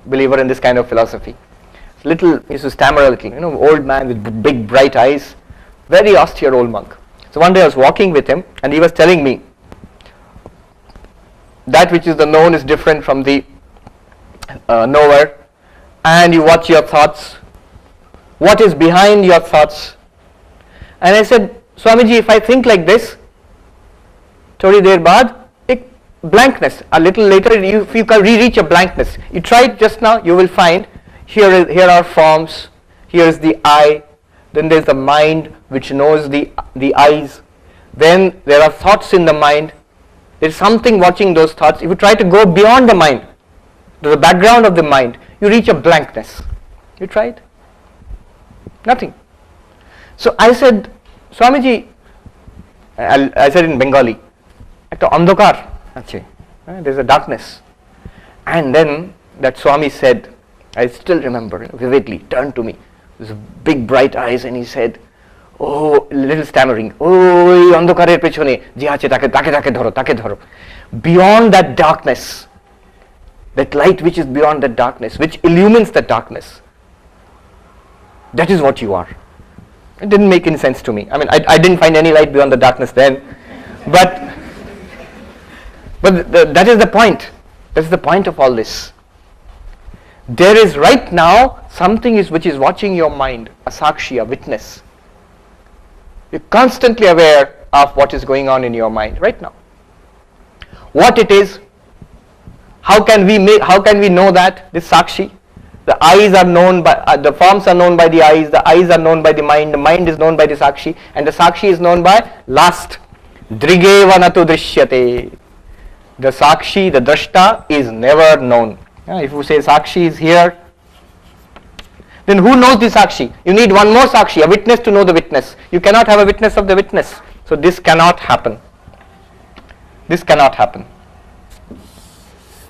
believer in this kind of philosophy. Little, he used to stammer a little, old man with big bright eyes, very austere old monk. So one day I was walking with him and he was telling me, that which is the known is different from the knower, and you watch your thoughts. What is behind your thoughts? And I said, Swamiji, if I think like this, thodi der baad, ek blankness. A little later, if you can reach a blankness. You try it just now, you will find here are forms, here is the eye, then there is the mind which knows the eyes, then there are thoughts in the mind, there is something watching those thoughts. If you try to go beyond the mind, to the background of the mind, you reach a blankness. You try it? Nothing. So I said, Swamiji, I said in Bengali, ekta andhakar, there's a darkness. And then that Swami said, I still remember vividly, turned to me, with big bright eyes, and he said, oh, little stammering, oh, andhakarer pechone, je ache take dhoro. Beyond that darkness, that light which is beyond that darkness, which illumines that darkness, that is what you are. It didn't make any sense to me. I mean, I didn't find any light beyond the darkness then, but that is the point. That is the point of all this. There is right now something which is watching your mind, a sakshi, a witness. You're constantly aware of what is going on in your mind right now. What it is, how can we know that, this sakshi? The eyes are known by, the forms are known by the eyes are known by the mind is known by the Sakshi, and the Sakshi is known by last. Drigeva natu drishyate. The Sakshi, the Drashta is never known. If you say Sakshi is here, then who knows the Sakshi? You need one more Sakshi, a witness to know the witness. You cannot have a witness of the witness. So this cannot happen. This cannot happen.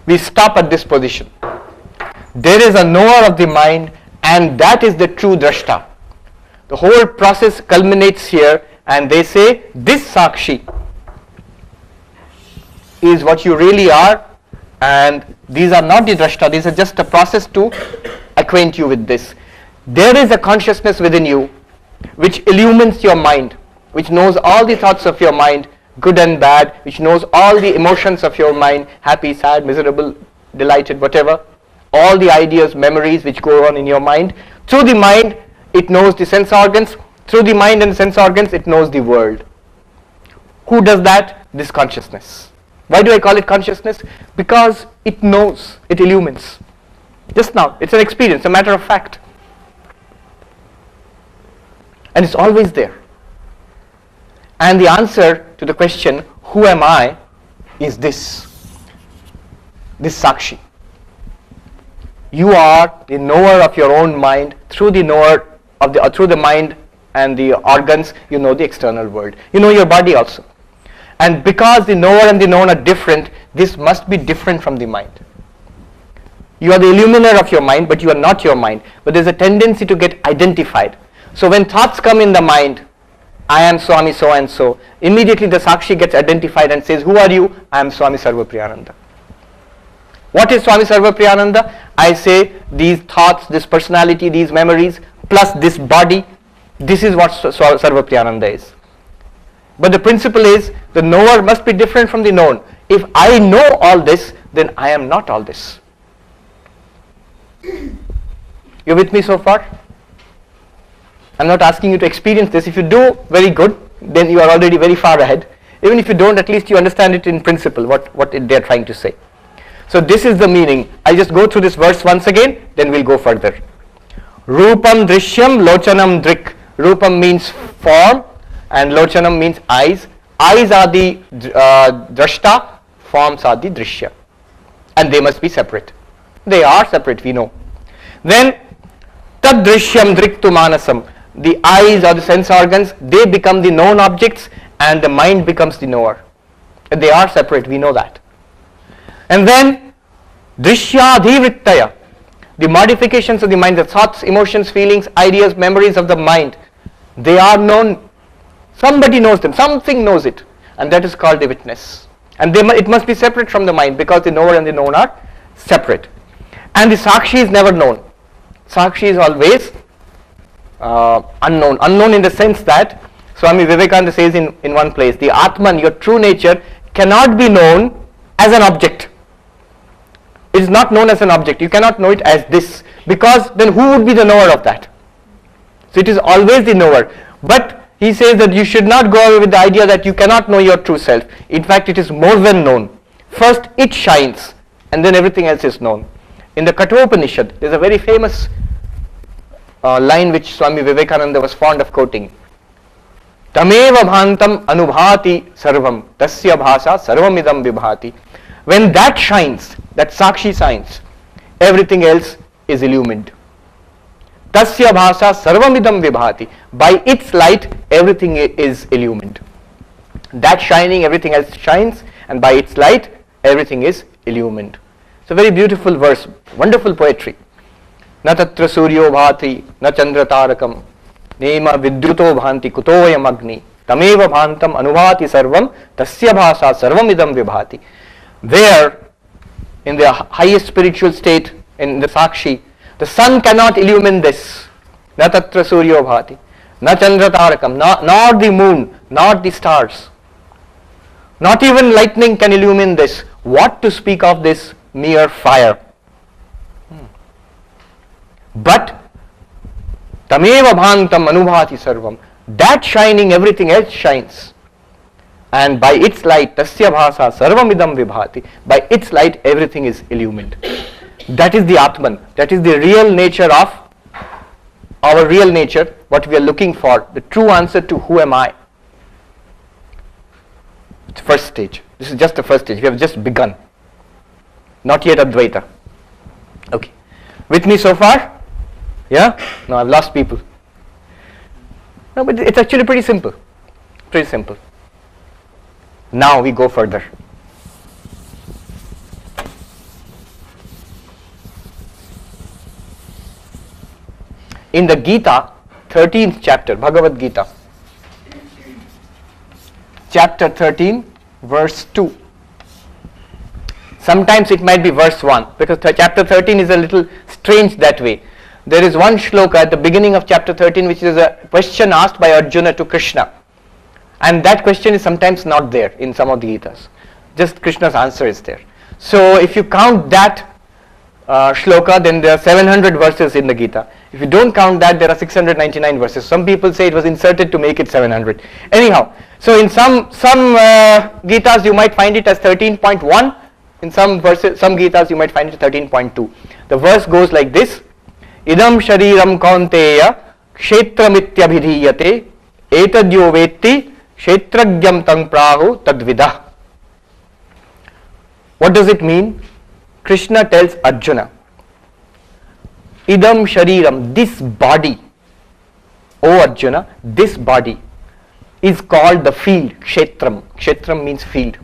We stop at this position. There is a knower of the mind, and that is the true Drashta. The whole process culminates here, and they say this Sakshi is what you really are, and these are not the Drashta, these are just a process to acquaint you with this. There is a consciousness within you which illumines your mind, which knows all the thoughts of your mind, good and bad, which knows all the emotions of your mind, happy, sad, miserable, delighted, whatever, all the ideas, memories which go on in your mind. Through the mind, it knows the sense organs. Through the mind and sense organs, it knows the world. Who does that? This consciousness. Why do I call it consciousness? Because it knows, it illumines. Just now, it's an experience, a matter of fact. And it's always there. And the answer to the question, who am I, is this Sakshi. You are the knower of your own mind. Through the knower of through the mind and the organs, you know the external world. You know your body also. And because the knower and the known are different, this must be different from the mind. You are the illuminer of your mind, but you are not your mind. But there's a tendency to get identified. So when thoughts come in the mind, I am Swami so and so, immediately the Sakshi gets identified and says, who are you? I am Swami Sarvapriyananda. What is Swami Sarvapriyananda? I say these thoughts, this personality, these memories, plus this body, this is what Sarvapriyananda is. But the principle is, the knower must be different from the known. If I know all this, then I am not all this. You with me so far? I'm not asking you to experience this. If you do, very good, then you are already very far ahead. Even if you don't, at least you understand it in principle, what they are trying to say. So this is the meaning. I just go through this verse once again, then we'll go further. Rupam drishyam lochanam drik. Rupam means form and lochanam means eyes. Eyes are the drashta, forms are the drishya. And they must be separate. They are separate, we know. Then tad drishyam driktu manasam. The eyes or the sense organs, they become the known objects and the mind becomes the knower. And they are separate, we know that. And then drishyadhivrittaya, the modifications of the mind, the thoughts, emotions, feelings, ideas, memories of the mind, they are known. Somebody knows them, something knows it, and that is called the witness. And it must be separate from the mind, because the knower and the known are separate. And the Sakshi is never known. Sakshi is always unknown. Unknown in the sense that Swami Vivekananda says in one place, the Atman, your true nature, cannot be known as an object. It is not known as an object. You cannot know it as this, because then who would be the knower of that? So it is always the knower. But he says that you should not go away with the idea that you cannot know your true self. In fact, it is more than known. First it shines, and then everything else is known. In the Kathopanishad, there is a very famous line which Swami Vivekananda was fond of quoting. Tameva bhantam anubhati sarvam, tasya bhasa sarvamidam vibhati. When that shines, that Sakshi shines, everything else is illumined. Tasya bhasa sarvamidam vibhati. By its light, everything is illumined. That shining, everything else shines, and by its light, everything is illumined. It's a very beautiful verse, wonderful poetry. Na tatra suryo bhati, na chandra tarakam, nema vidyuto bhanti kutoyam agni, tameva bhantam anubhati sarvam, tasya bhasa sarvamidam vibhati. There, in the highest spiritual state, in the Sakshi, the sun cannot illumine this. Na tatra suryo bhati, na chandra tarakam, nor the moon, nor the stars. Not even lightning can illumine this. What to speak of this mere fire? But tameva bhantam anubhati sarvam, that shining, everything else shines, and by its light tasya bhasa sarvamidam vibhati, by its light everything is illumined. That is the Atman. That is the real nature of our real nature, what we are looking for, the true answer to who am I. It's first stage. This is just the first stage. We have just begun. Not yet Advaita. Okay. With me so far? Yeah? No, I've lost people. No, but it's actually pretty simple. Pretty simple. Now we go further. In the Gita, 13th chapter, Bhagavad Gita, chapter 13, verse 2. Sometimes it might be verse 1, because chapter 13 is a little strange that way. There is one shloka at the beginning of chapter 13 which is a question asked by Arjuna to Krishna. And that question is sometimes not there in some of the Gitas. Just Krishna's answer is there. So if you count that shloka, then there are 700 verses in the Gita. If you don't count that, there are 699 verses. Some people say it was inserted to make it 700. Anyhow, so in some Gitas you might find it as 13.1. In some verses, some Gitas you might find it 13.2. The verse goes like this: Idam shariram kaunteya kshetramityabhidhiyate etadyo vetti kshetragyam tang prahu tadvidah. What does it mean? Krishna tells Arjuna, Idam shariram, this body, O Arjuna, this body is called the field, kshetram. Kshetram means field.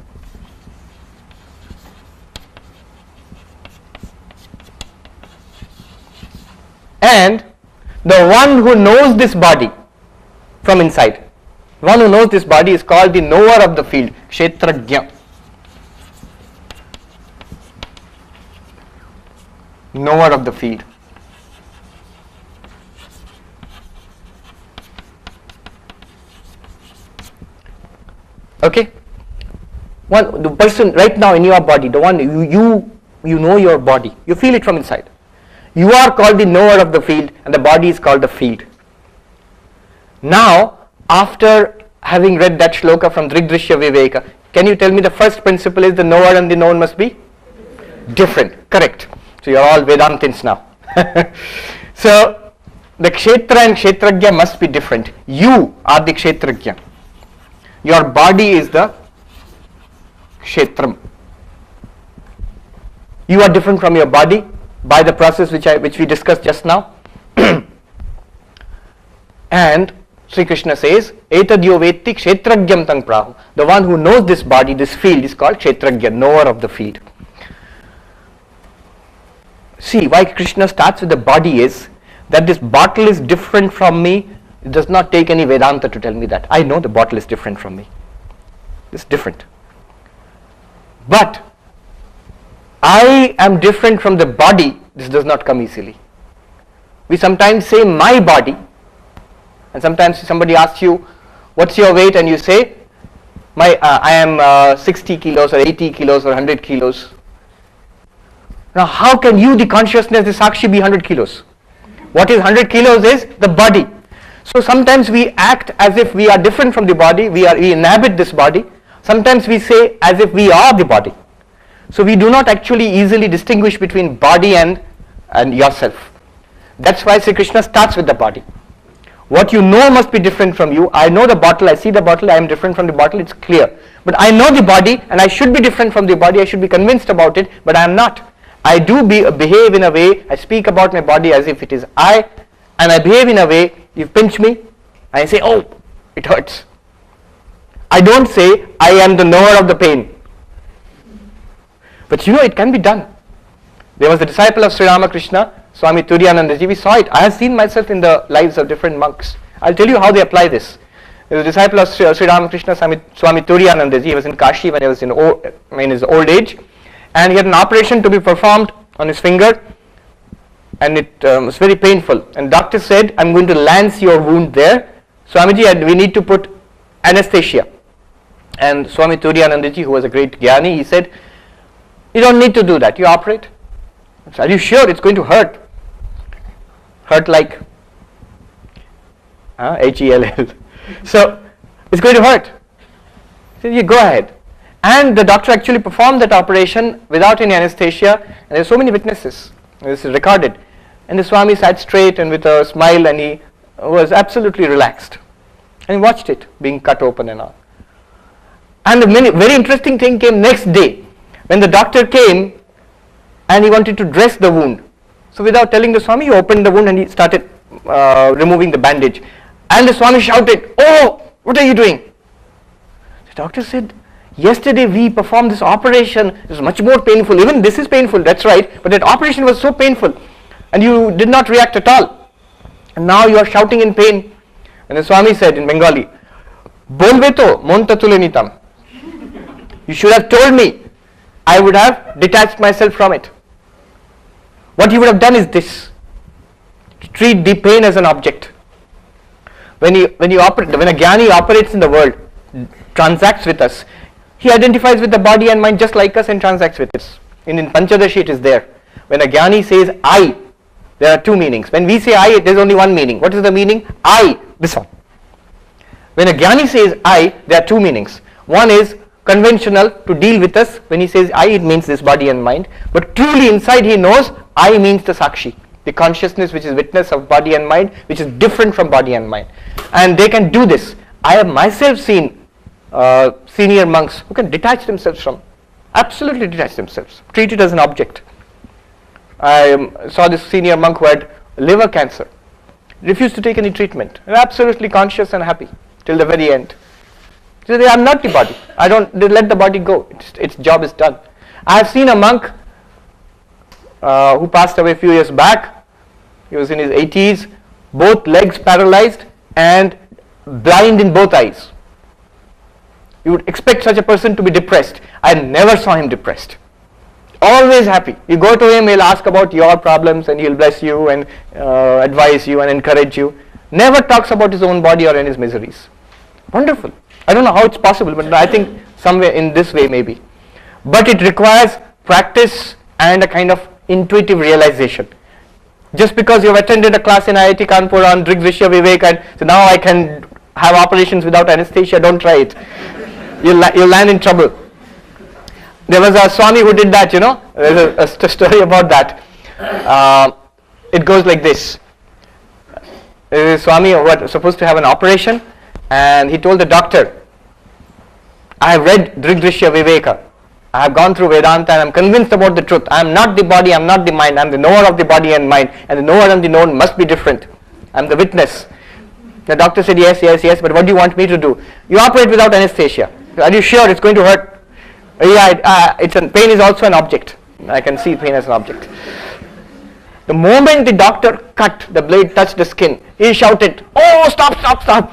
And the one who knows this body from inside, one who knows this body is called the knower of the field, kshetrajna. Knower of the field. Okay? One, the person right now in your body, the one you know your body, you feel it from inside. You are called the knower of the field, and the body is called the field. Now, after having read that shloka from Drigdrishya Viveka, can you tell me the first principle is the knower and the known must be different? Correct. So you are all Vedantins now. So the Kshetra and Kshetrajna must be different. You are the Kshetrajna. Your body is the Kshetram. You are different from your body by the process which we discussed just now. And Sri Krishna says, Etadyo vetti kshetrajnam tang prahu. The one who knows this body, this field, is called Kshetrajna, knower of the field. See, why Krishna starts with the body is that this bottle is different from me. It does not take any Vedanta to tell me that. I know the bottle is different from me. It's different. But I am different from the body. This does not come easily. We sometimes say my body, and sometimes somebody asks you, what's your weight? And you say, I am 60 kilos or 80 kilos or 100 kilos. Now how can you, the consciousness, the Sakshi, be 100 kilos? What is 100 kilos is the body. So sometimes we act as if we are different from the body, we inhabit this body. Sometimes we say as if we are the body. So we do not actually easily distinguish between body and yourself. That's why Sri Krishna starts with the body. What you know must be different from you. I know the bottle, I see the bottle, I am different from the bottle, it's clear. But I know the body and I should be different from the body, I should be convinced about it, but I am not. I do behave in a way, I speak about my body as if it is I, and I behave in a way, you pinch me, and I say, oh, it hurts. I don't say, I am the knower of the pain. But you know, it can be done. There was a disciple of Sri Ramakrishna, Swami Turiyanandaji, we saw it. I have seen myself in the lives of different monks. I'll tell you how they apply this. There was a disciple of Sri Ramakrishna, Swami Turiyanandaji. He was in Kashi when he was in his old age. And he had an operation to be performed on his finger, and it was very painful. And doctor said, I'm going to lance your wound there. Swamiji, we need to put anesthesia. And Swami Turiyanandaji, who was a great Jnani, he said, you don't need to do that, you operate. So, are you sure it's going to hurt? Hurt like Hell. So it's going to hurt. So you go ahead. And the doctor actually performed that operation without any anesthesia, and there are so many witnesses. This is recorded. And the Swami sat straight and with a smile, and he was absolutely relaxed. And he watched it being cut open and all. And the very interesting thing came next day, when the doctor came and he wanted to dress the wound. So without telling the Swami, he opened the wound and he started removing the bandage. And the Swami shouted, "Oh, what are you doing?" The doctor said, "Yesterday we performed this operation. It was much more painful. Even this is painful, that's right. But that operation was so painful. And you did not react at all. And now you are shouting in pain." And the Swami said in Bengali, "Bolbe to mon tatule nitam." You should have told me. I would have detached myself from it. What you would have done is this: treat the pain as an object. When a jnani operates in the world, transacts with us, he identifies with the body and mind just like us and transacts with us. In Panchadashi it is there. When a jnani says I, there are two meanings. When we say I, there is only one meaning. What is the meaning? I, this one. When a jnani says I, there are two meanings. One is conventional, to deal with us. When he says I, it means this body and mind. But truly inside he knows I means the Sakshi, the consciousness which is witness of body and mind, which is different from body and mind. And they can do this. I have myself seen senior monks who can detach themselves from, absolutely detach themselves, treat it as an object. I saw this senior monk who had liver cancer, refused to take any treatment, absolutely conscious and happy till the very end. He said, "I'm not the body. I don't let the body go. Its job is done." I have seen a monk who passed away a few years back. He was in his 80s, both legs paralyzed and blind in both eyes. You would expect such a person to be depressed. I never saw him depressed. Always happy. You go to him, he'll ask about your problems and he'll bless you and advise you and encourage you. Never talks about his own body or in his miseries. Wonderful. I don't know how it's possible, but I think somewhere in this way maybe. But it requires practice and a kind of intuitive realization. Just because you've attended a class in IIT Kanpur on Drigdrishya Vivek and so now I can have operations without anesthesia, don't try it. You'll land in trouble. There was a Swami who did that, There's a story about that. It goes like this. There is a Swami who was supposed to have an operation, and he told the doctor, "I have read Drigdrishya Viveka. I have gone through Vedanta and I am convinced about the truth. I am not the body, I am not the mind. I am the knower of the body and mind. And the knower and the known must be different. I am the witness." The doctor said, yes, but what do you want me to do? You operate without anesthesia. Are you sure it's going to hurt? Yeah, pain is also an object. I can see pain as an object. The moment the doctor cut, the blade touched the skin, he shouted, "Oh, stop.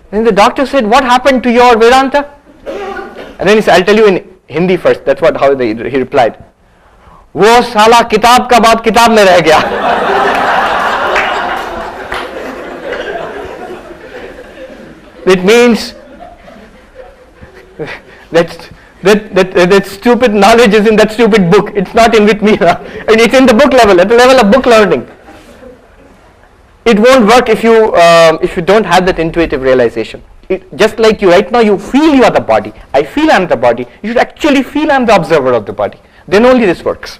Then the doctor said, "What happened to your Vedanta?" And then he said, "I'll tell you in Hindi first." That's how he replied. "Wo sala kitab ka baat kitab mein reh gaya." It means that stupid knowledge is in that stupid book. It's not in with me. And it's in the book level, at the level of book learning. It won't work if you don't have that intuitive realization. Just like you right now, you feel you are the body. I feel I am the body. You should actually feel I am the observer of the body. Then only this works.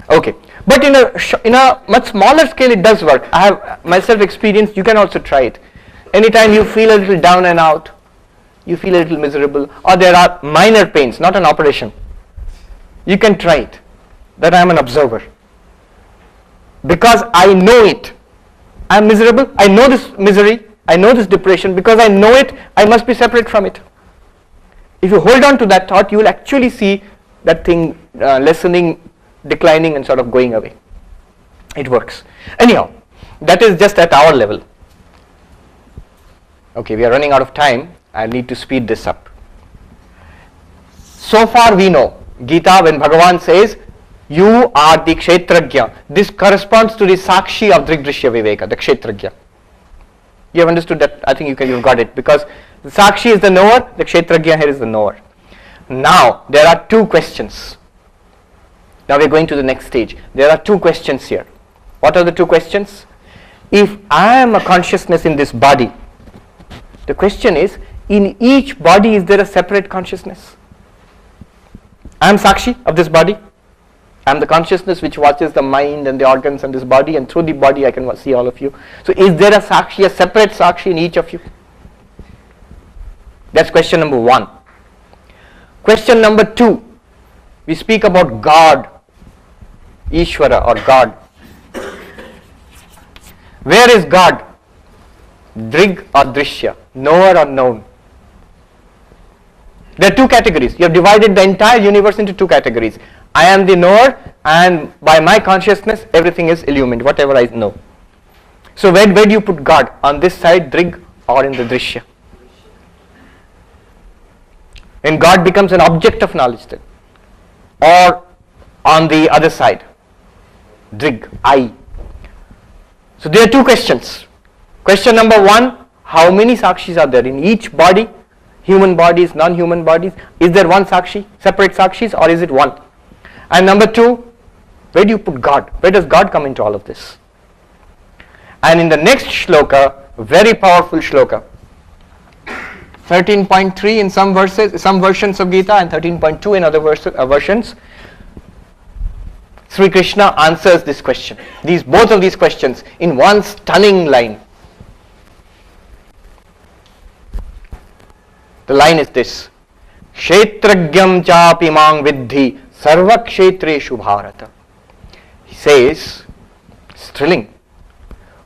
Okay. But in a much smaller scale, it does work. I have myself experienced. You can also try it. Anytime you feel a little down and out, you feel a little miserable, or there are minor pains, not an operation, you can try it. That I am an observer. Because I know it. I am miserable. I know this misery. I know this depression. Because I know it, I must be separate from it. If you hold on to that thought, you will actually see that thing lessening, declining, and sort of going away. It works. Anyhow, that is just at our level. Okay, we are running out of time. I need to speed this up. So far we know, Gita, when Bhagavan says, "You are the Kshetrajna," this corresponds to the Sakshi of Drigdrishya Viveka, the Kshetrajna. You have understood that? I think you've got it, because the Sakshi is the knower, the Kshetrajna here is the knower. Now, there are two questions. Now we are going to the next stage. There are two questions here. What are the two questions? If I am a consciousness in this body, the question is in each body is there a separate consciousness? I am Sakshi of this body. I am the consciousness which watches the mind and the organs and this body, and through the body I can see all of you. So is there a Sakshi, a separate Sakshi in each of you? That's question number 1. Question number 2, we speak about God, Ishvara or God. Where is God? Drig or Drishya, knower or known. There are 2 categories. You have divided the entire universe into 2 categories. I am the knower, and by my consciousness everything is illumined, whatever I know. So where do you put God? On this side, Drig, or in the Drishya? When God becomes an object of knowledge then, or on the other side, Drig, I. So there are 2 questions. Question number 1, how many Sakshis are there in each body? Human bodies, non-human bodies. Is there one Sakshi, separate Sakshis, or is it one? And number 2, where do you put God? Where does God come into all of this? And in the next shloka, very powerful shloka, 13.3 in some verses, some versions of Gita, and 13.2 in other versions, Sri Krishna answers this question, both of these questions in one stunning line. The line is this: Kshetragyam chapi mang vidhi sarva kshetreshu bharata. He says, it's thrilling,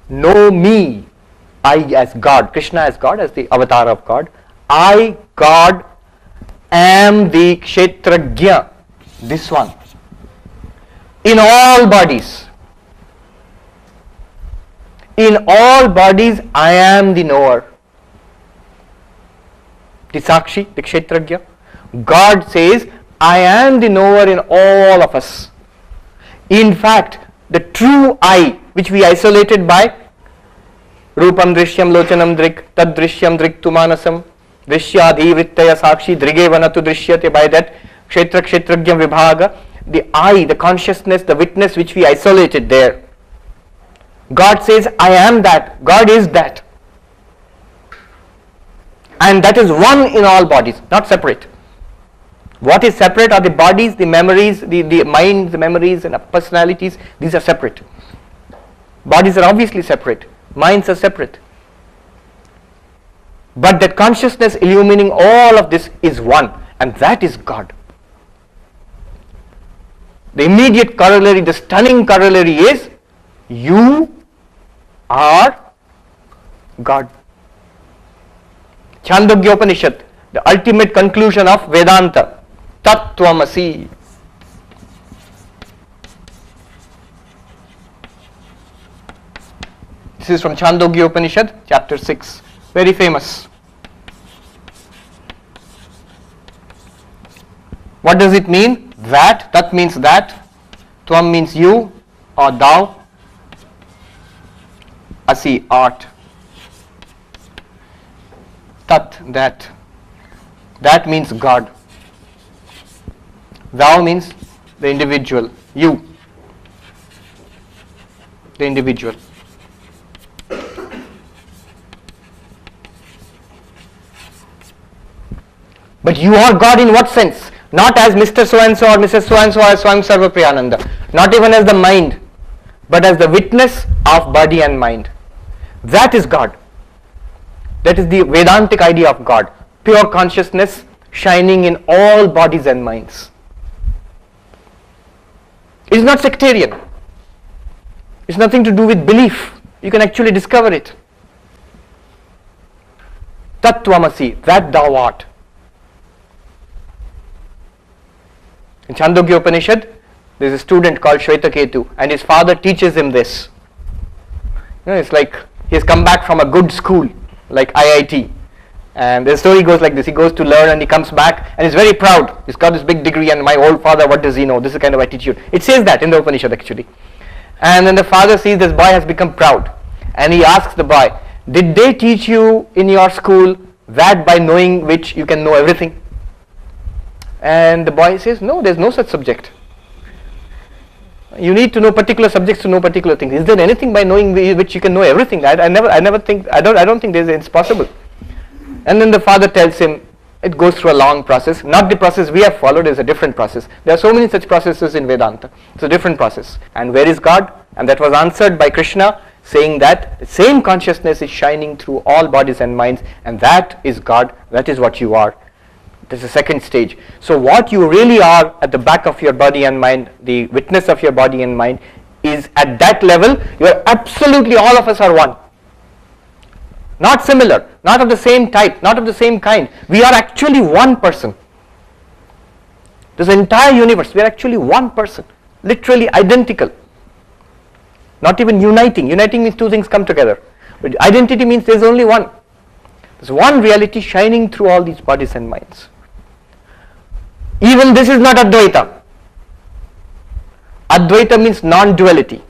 know me, I as God, Krishna as God, as the avatar of God. I, God, am the Kshetragya, this one, in all bodies. In all bodies, I am the knower, the Sakshi, the Kshetragya. God says, I am the knower in all of us. In fact, the true I, which we isolated by Rupam Drishyam Lochanam Drik, Tad Drishyam Drik Tumanasam, Drishyadhi Vrittaya Sakshi Drige Vanatu Drishyate, by that Kshetra Kshetragyam Vibhaga, the I, the consciousness, the witness which we isolated there. God says, I am that, God is that. And that is one in all bodies, not separate. What is separate are the bodies, the memories, the mind, the memories and personalities. These are separate. Bodies are obviously separate. Minds are separate. But that consciousness illumining all of this is one, and that is God. The immediate corollary, the stunning corollary is, you are God. Chandogya Upanishad, the ultimate conclusion of Vedanta. Tattvamasi. This is from Chandogya Upanishad, chapter 6. Very famous. What does it mean? That. Tat means that. Tvam means you or thou. Asi, art. Tat, that. That means God. Thou means the individual, you, the individual. But you are God in what sense? Not as Mr. So-and-so or Mrs. So-and-so or Swam Sarva Priyananda. Not even as the mind, but as the witness of body and mind. That is God. That is the Vedantic idea of God. Pure consciousness shining in all bodies and minds. It is not sectarian. It's nothing to do with belief. You can actually discover it. Tattvamasi, that thou art. In Chandogya Upanishad, there is a student called Shvetaketu, and his father teaches him this. It's like he has come back from a good school, like IIT. And the story goes like this: he goes to learn and he comes back and he's very proud. He's got this big degree, and my old father, what does he know? This is the kind of attitude. It says that in the Upanishad actually. And then the father sees this boy has become proud, and he asks the boy, did they teach you in your school that by knowing which you can know everything? And the boy says, no, there's no such subject. You need to know particular subjects to know particular things. Is there anything by knowing which you can know everything? I don't think it's possible. And then the father tells him, it goes through a long process, not the process we have followed, is a different process. There are so many such processes in Vedanta. It's a different process. And where is God? And that was answered by Krishna, saying that the same consciousness is shining through all bodies and minds, and that is God, that is what you are. This is the second stage. So what you really are at the back of your body and mind, the witness of your body and mind, is at that level, you are absolutely, all of us are one. Not similar, not of the same type, not of the same kind. We are actually one person. This entire universe, we are actually one person, literally identical. Not even uniting. Uniting means two things come together. But identity means there is only one. There's one reality shining through all these bodies and minds. Even this is not Advaita. Advaita means non-duality.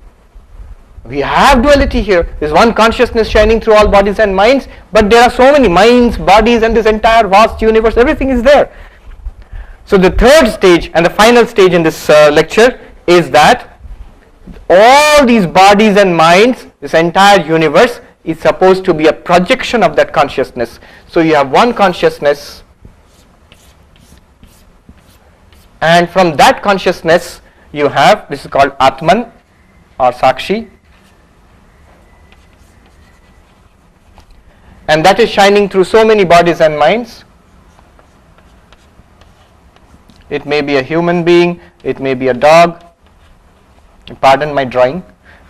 We have duality here. There's one consciousness shining through all bodies and minds, but there are so many minds, bodies, and this entire vast universe, everything is there. So the third stage and the final stage in this lecture is that all these bodies and minds, this entire universe, is supposed to be a projection of that consciousness. So you have one consciousness, and from that consciousness you have, this is called Atman or Sakshi, and that is shining through so many bodies and minds. It may be a human being, it may be a dog, pardon my drawing,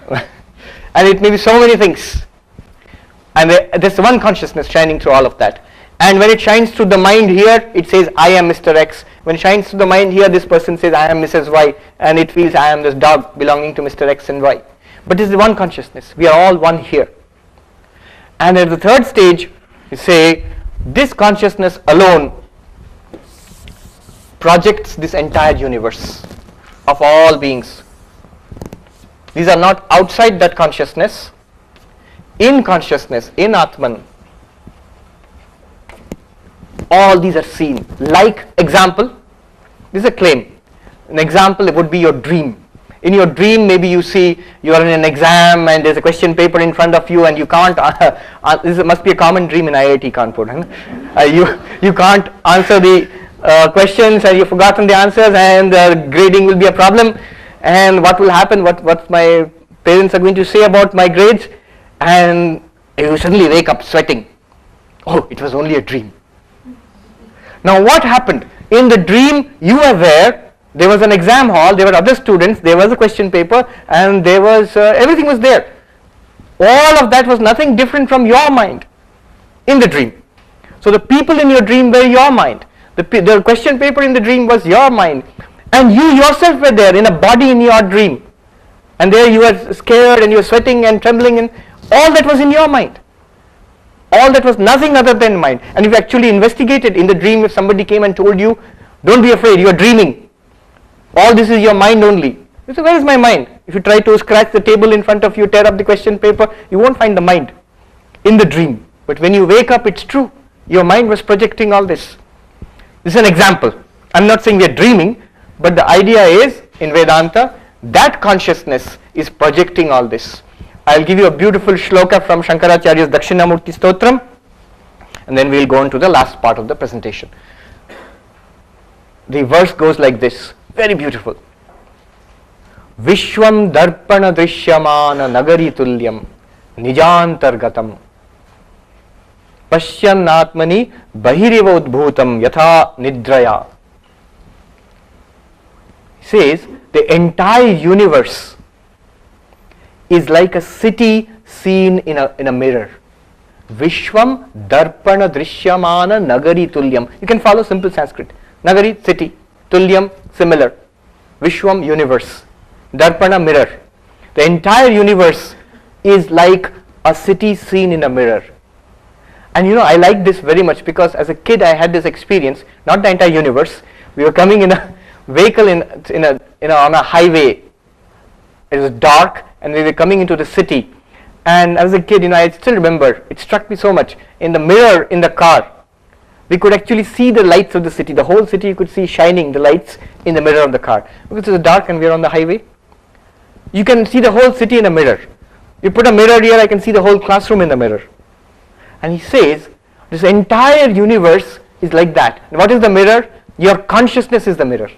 and it may be so many things. And there's one consciousness shining through all of that. And when it shines through the mind here, it says, I am Mr. X. When it shines through the mind here, this person says, I am Mrs. Y. And it feels, I am this dog belonging to Mr. X and Y. But this is one consciousness. We are all one here. And at the third stage, you say, this consciousness alone projects this entire universe of all beings. These are not outside that consciousness. In consciousness, in Atman, all these are seen. Like example, this is a claim. An example would be your dream. In your dream, maybe you see you are in an exam and there's a question paper in front of you and you can't, this must be a common dream in IIT Kanpur. You can't answer the questions and you've forgotten the answers and grading will be a problem. And what will happen, what my parents are going to say about my grades, and you suddenly wake up sweating. Oh, it was only a dream. Now what happened? In the dream, you were there was an exam hall, there were other students, there was a question paper, and there was, everything was there. All of that was nothing different from your mind in the dream. So the people in your dream were your mind. The question paper in the dream was your mind. And you yourself were there in a body in your dream. And there you were scared and you were sweating and trembling, and all that was in your mind. All that was nothing other than mind. And if you actually investigated in the dream, if somebody came and told you, don't be afraid, you are dreaming. All this is your mind only. You say, where is my mind? If you try to scratch the table in front of you, tear up the question paper, you won't find the mind in the dream. But when you wake up, it's true. Your mind was projecting all this. This is an example. I'm not saying we are dreaming, but the idea is, in Vedanta, that consciousness is projecting all this. I'll give you a beautiful shloka from Shankaracharya's Dakshinamurti Stotram, and then we'll go on to the last part of the presentation. The verse goes like this, very beautiful. Vishwam darpana drishyamana nagari tulyam nijantargatam pashyannatmani bahiriva udbhutam yatha nidraya. He says, the entire universe is like a city seen in a mirror. Vishwam darpana drishyamana nagari tulyam. You can follow simple Sanskrit. Nagari, city. Tulyam, similar. Vishwam, universe. Darpana, mirror. The entire universe is like a city seen in a mirror. And I like this very much because as a kid I had this experience, not the entire universe. We were coming in a vehicle on a highway. It was dark and we were coming into the city. And as a kid, I still remember, it struck me so much. In the mirror in the car, we could actually see the lights of the city. The whole city you could see shining, the lights in the mirror of the car. Because it was dark and we were on the highway. You can see the whole city in a mirror. You put a mirror here, I can see the whole classroom in the mirror. And he says, This entire universe is like that. And what is the mirror? Your consciousness is the mirror.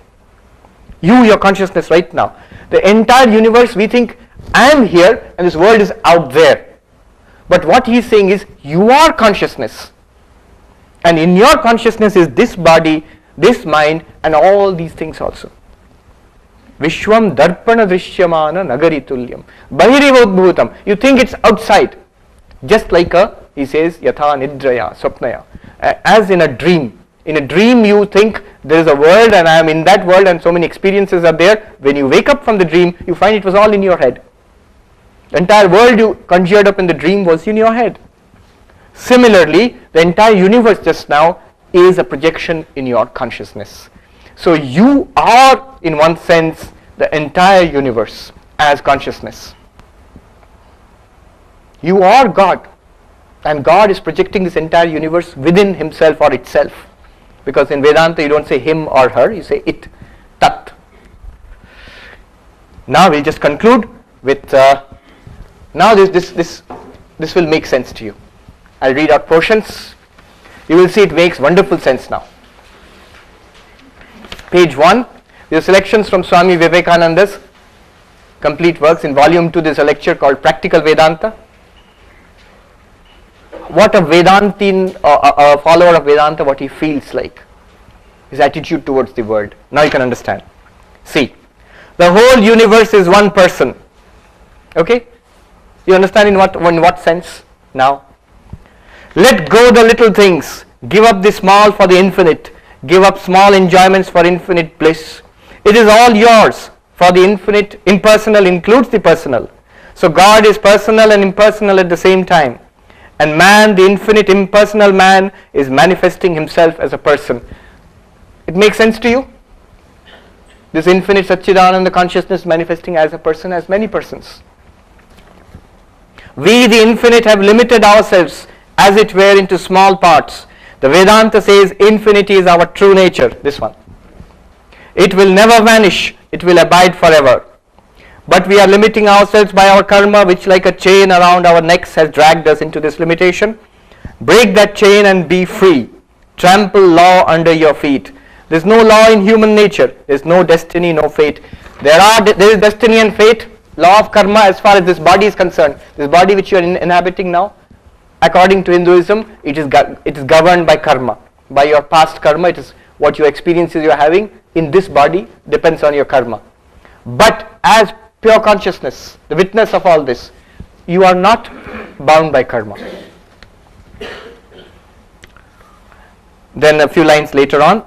Your consciousness right now. The entire universe, we think, I am here and this world is out there. But what he is saying is, you are consciousness. And in your consciousness is this body, this mind, and all these things also. Vishwam darpana drishyamana nagari tulyam. Bahirivodbhutam. You think it's outside. Just like he says, yatha nidraya, swapnaya. As in a dream. In a dream you think there is a world and I am in that world and so many experiences are there. When you wake up from the dream, you find it was all in your head. The entire world you conjured up in the dream was in your head. Similarly, the entire universe just now is a projection in your consciousness. So you are, in one sense, the entire universe as consciousness. You are God, and God is projecting this entire universe within himself or itself. Because in Vedanta you don't say him or her, you say it, tat. Now we'll just conclude with, now this will make sense to you. I'll read out portions. You will see it makes wonderful sense now. Page 1, these are selections from Swami Vivekananda's complete works. In volume 2 there's a lecture called Practical Vedanta. What a Vedantin, a follower of Vedanta, what he feels like, his attitude towards the world. Now you can understand. See, the whole universe is one person. Okay? You understand in what sense now? Let go the little things, give up the small for the infinite, give up small enjoyments for infinite bliss. It is all yours, for the infinite, impersonal includes the personal. So God is personal and impersonal at the same time. And man, the infinite impersonal man, is manifesting himself as a person. It makes sense to you? This infinite Satchidananda consciousness manifesting as a person, as many persons. We, the infinite, have limited ourselves as it were into small parts. The Vedanta says infinity is our true nature, this one. It will never vanish, it will abide forever. But we are limiting ourselves by our karma, which like a chain around our necks has dragged us into this limitation. Break that chain and be free. Trample law under your feet. There is no law in human nature. There is no destiny, no fate. There is destiny and fate, law of karma as far as this body is concerned. This body which you are inhabiting now, according to Hinduism, it is governed by karma. By your past karma, it is what your experiences you are having in this body depends on your karma. But as pure consciousness, the witness of all this, you are not bound by karma. Then a few lines later on,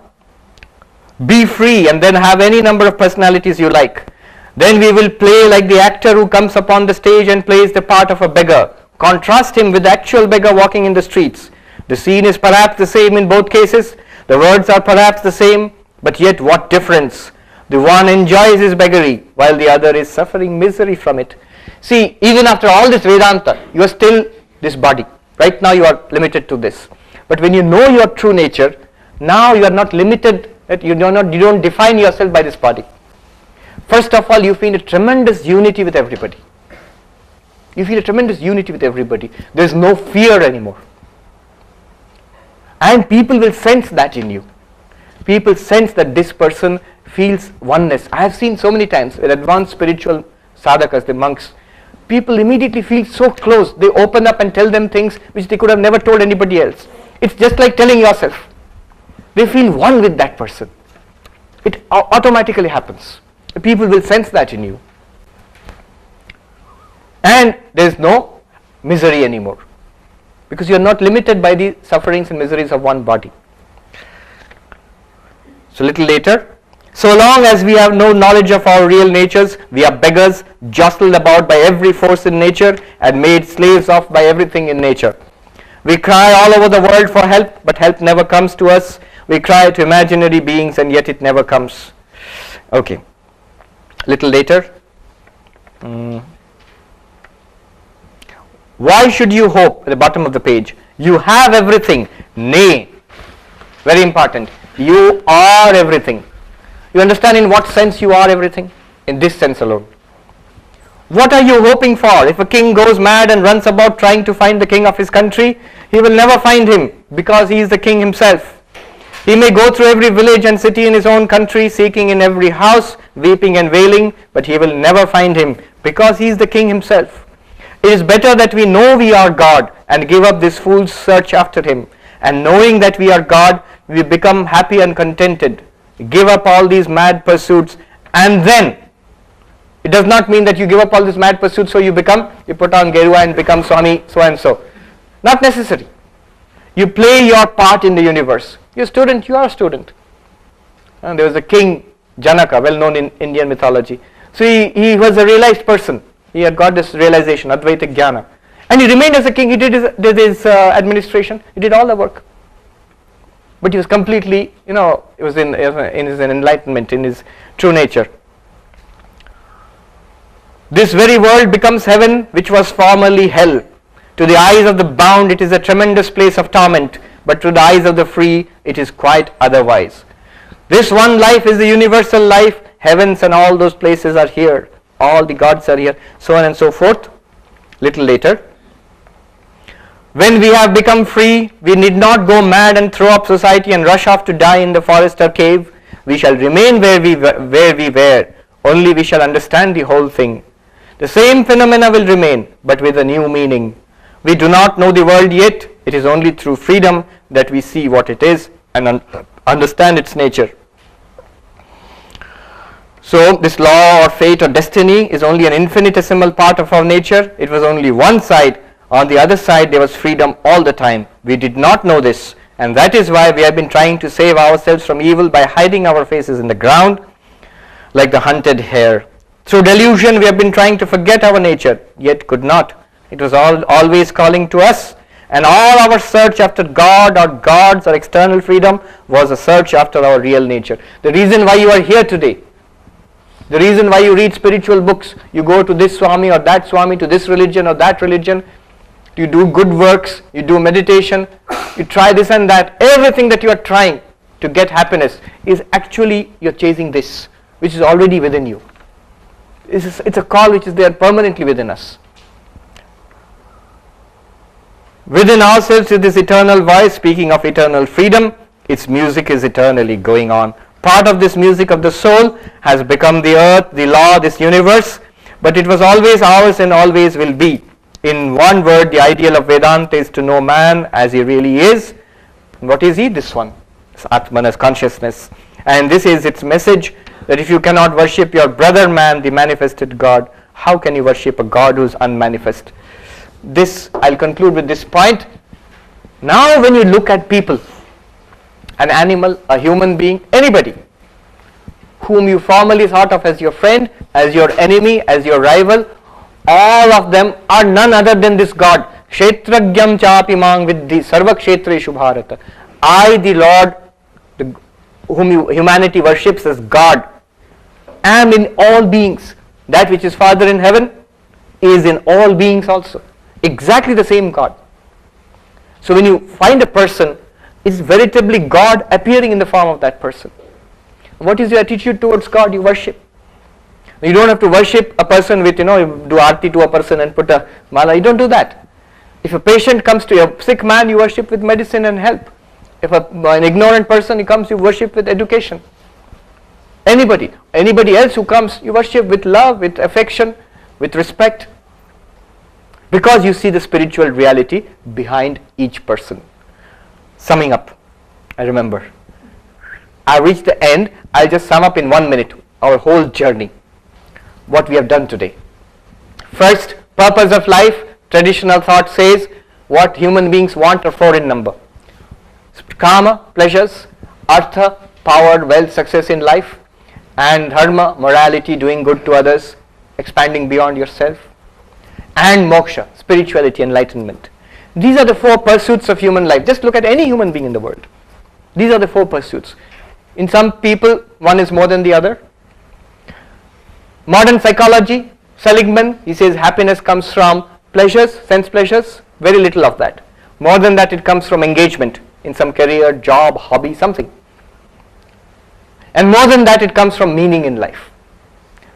be free and then have any number of personalities you like. Then we will play like the actor who comes upon the stage and plays the part of a beggar. Contrast him with the actual beggar walking in the streets. The scene is perhaps the same in both cases. The words are perhaps the same, but yet what difference? The one enjoys his beggary while the other is suffering misery from it. See, even after all this Vedanta, you are still this body. Right now you are limited to this. But when you know your true nature, now you are not limited, you don't define yourself by this body. First of all, you feel a tremendous unity with everybody. You feel a tremendous unity with everybody. There is no fear anymore. And people will sense that in you. People sense that this person feels oneness. I have seen so many times with advanced spiritual sadhakas, the monks, people immediately feel so close. They open up and tell them things which they could have never told anybody else. It's just like telling yourself. They feel one with that person. It automatically happens. People will sense that in you. And there is no misery anymore, because you are not limited by the sufferings and miseries of one body. So little later, so long as we have no knowledge of our real natures, we are beggars, jostled about by every force in nature and made slaves of by everything in nature. We cry all over the world for help, but help never comes to us. We cry to imaginary beings and yet it never comes. Okay, little later. Why should you hope? At the bottom of the page, you have everything. Nay, very important, you are everything. You understand in what sense you are everything? In this sense alone. What are you hoping for? If a king goes mad and runs about trying to find the king of his country, he will never find him, Because he is the king himself. He may go through every village and city in his own country, seeking in every house, weeping and wailing, but he will never find him, because he is the king himself. It is better that we know we are God and give up this fool's search after him. And knowing that we are God, we become happy and contented. Give up all these mad pursuits, and then, it does not mean that you give up all these mad pursuits so you put on Gerua and become Swami so and so. Not necessary. You play your part in the universe. You're a student, you are a student. And there was a king, Janaka, well known in Indian mythology. So he was a realized person. He had got this realization, Advaita Jnana. And he remained as a king. He did his administration. He did all the work. But he was completely, it was in his enlightenment, in his true nature. This very world becomes heaven, which was formerly hell. To the eyes of the bound, it is a tremendous place of torment, but to the eyes of the free, it is quite otherwise. This one life is the universal life. Heavens and all those places are here. All the gods are here, so on and so forth. Little later. When we have become free, we need not go mad and throw up society and rush off to die in the forest or cave. We shall remain where we were. Only we shall understand the whole thing. The same phenomena will remain, but with a new meaning. We do not know the world yet. It is only through freedom that we see what it is and understand its nature. So this law or fate or destiny is only an infinitesimal part of our nature. It was only one side. On the other side there was freedom all the time. We did not know this, and that is why we have been trying to save ourselves from evil by hiding our faces in the ground like the hunted hare. Through delusion we have been trying to forget our nature, yet could not. It was always calling to us, and all our search after God or gods or external freedom was a search after our real nature. The reason why you are here today, the reason why you read spiritual books, you go to this Swami or that Swami, to this religion or that religion, you do good works, you do meditation, you try this and that, everything that you are trying to get happiness is actually you're chasing this, which is already within you. It's a call which is there permanently within us. Within ourselves is this eternal voice speaking of eternal freedom. Its music is eternally going on. Part of this music of the soul has become the earth, the law, this universe, but it was always ours and always will be. In one word, the ideal of Vedanta is to know man as he really is. What is he? This one. It's Atman, as consciousness. And this is its message, that if you cannot worship your brother man, the manifested God, how can you worship a God who is unmanifest? This, I'll conclude with this point. Now when you look at people, an animal, a human being, anybody whom you formerly thought of as your friend, as your enemy, as your rival, all of them are none other than this God. Kshetragyam chapi mang viddhi sarva kshetreshu bharata. I, the Lord, whom humanity worships as God, am in all beings. That which is Father in heaven is in all beings also. Exactly the same God. So when you find a person, it's veritably God appearing in the form of that person. What is your attitude towards God? You worship. You don't have to worship a person with, you do arti to a person and put a mala. You don't do that. If a patient comes to you, a sick man, you worship with medicine and help. If an ignorant person he comes, you worship with education. Anybody else who comes, you worship with love, with affection, with respect. Because you see the spiritual reality behind each person. Summing up, I remember. I reached the end. I'll just sum up in 1 minute our whole journey. What we have done today. First, purpose of life. Traditional thought says what human beings want are 4 in number. Kama, pleasures. Artha, power, wealth, success in life. And dharma, morality, doing good to others, expanding beyond yourself. And moksha, spirituality, enlightenment. These are the 4 pursuits of human life. Just look at any human being in the world. These are the 4 pursuits. In some people, one is more than the other. Modern psychology, Seligman, he says happiness comes from pleasures, sense pleasures, very little of that. More than that, it comes from engagement in some career, job, hobby, something. And more than that, it comes from meaning in life.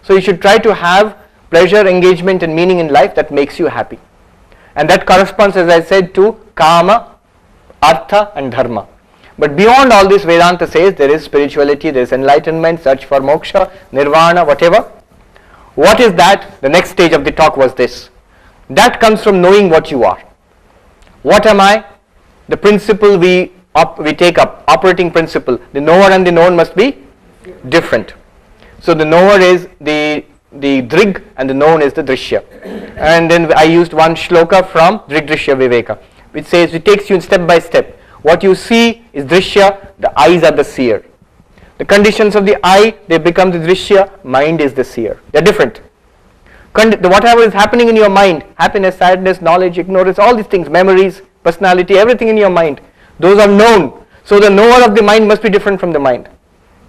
So you should try to have pleasure, engagement and meaning in life that makes you happy. And that corresponds, as I said, to kama, artha and dharma. But beyond all this, Vedanta says there is spirituality, there is enlightenment, search for moksha, nirvana, whatever. What is that? The next stage of the talk was this. That comes from knowing what you are. What am I? The principle we take up, operating principle. The knower and the known must be different. So the knower is the drig and the known is the drishya. And then I used one shloka from Drig Drishya Viveka, which says, it takes you step by step. What you see is drishya, the eyes are the seer. The conditions of the eye, they become the drishya, mind is the seer. They are different. Whatever is happening in your mind, happiness, sadness, knowledge, ignorance, all these things, memories, personality, everything in your mind, those are known. So the knower of the mind must be different from the mind.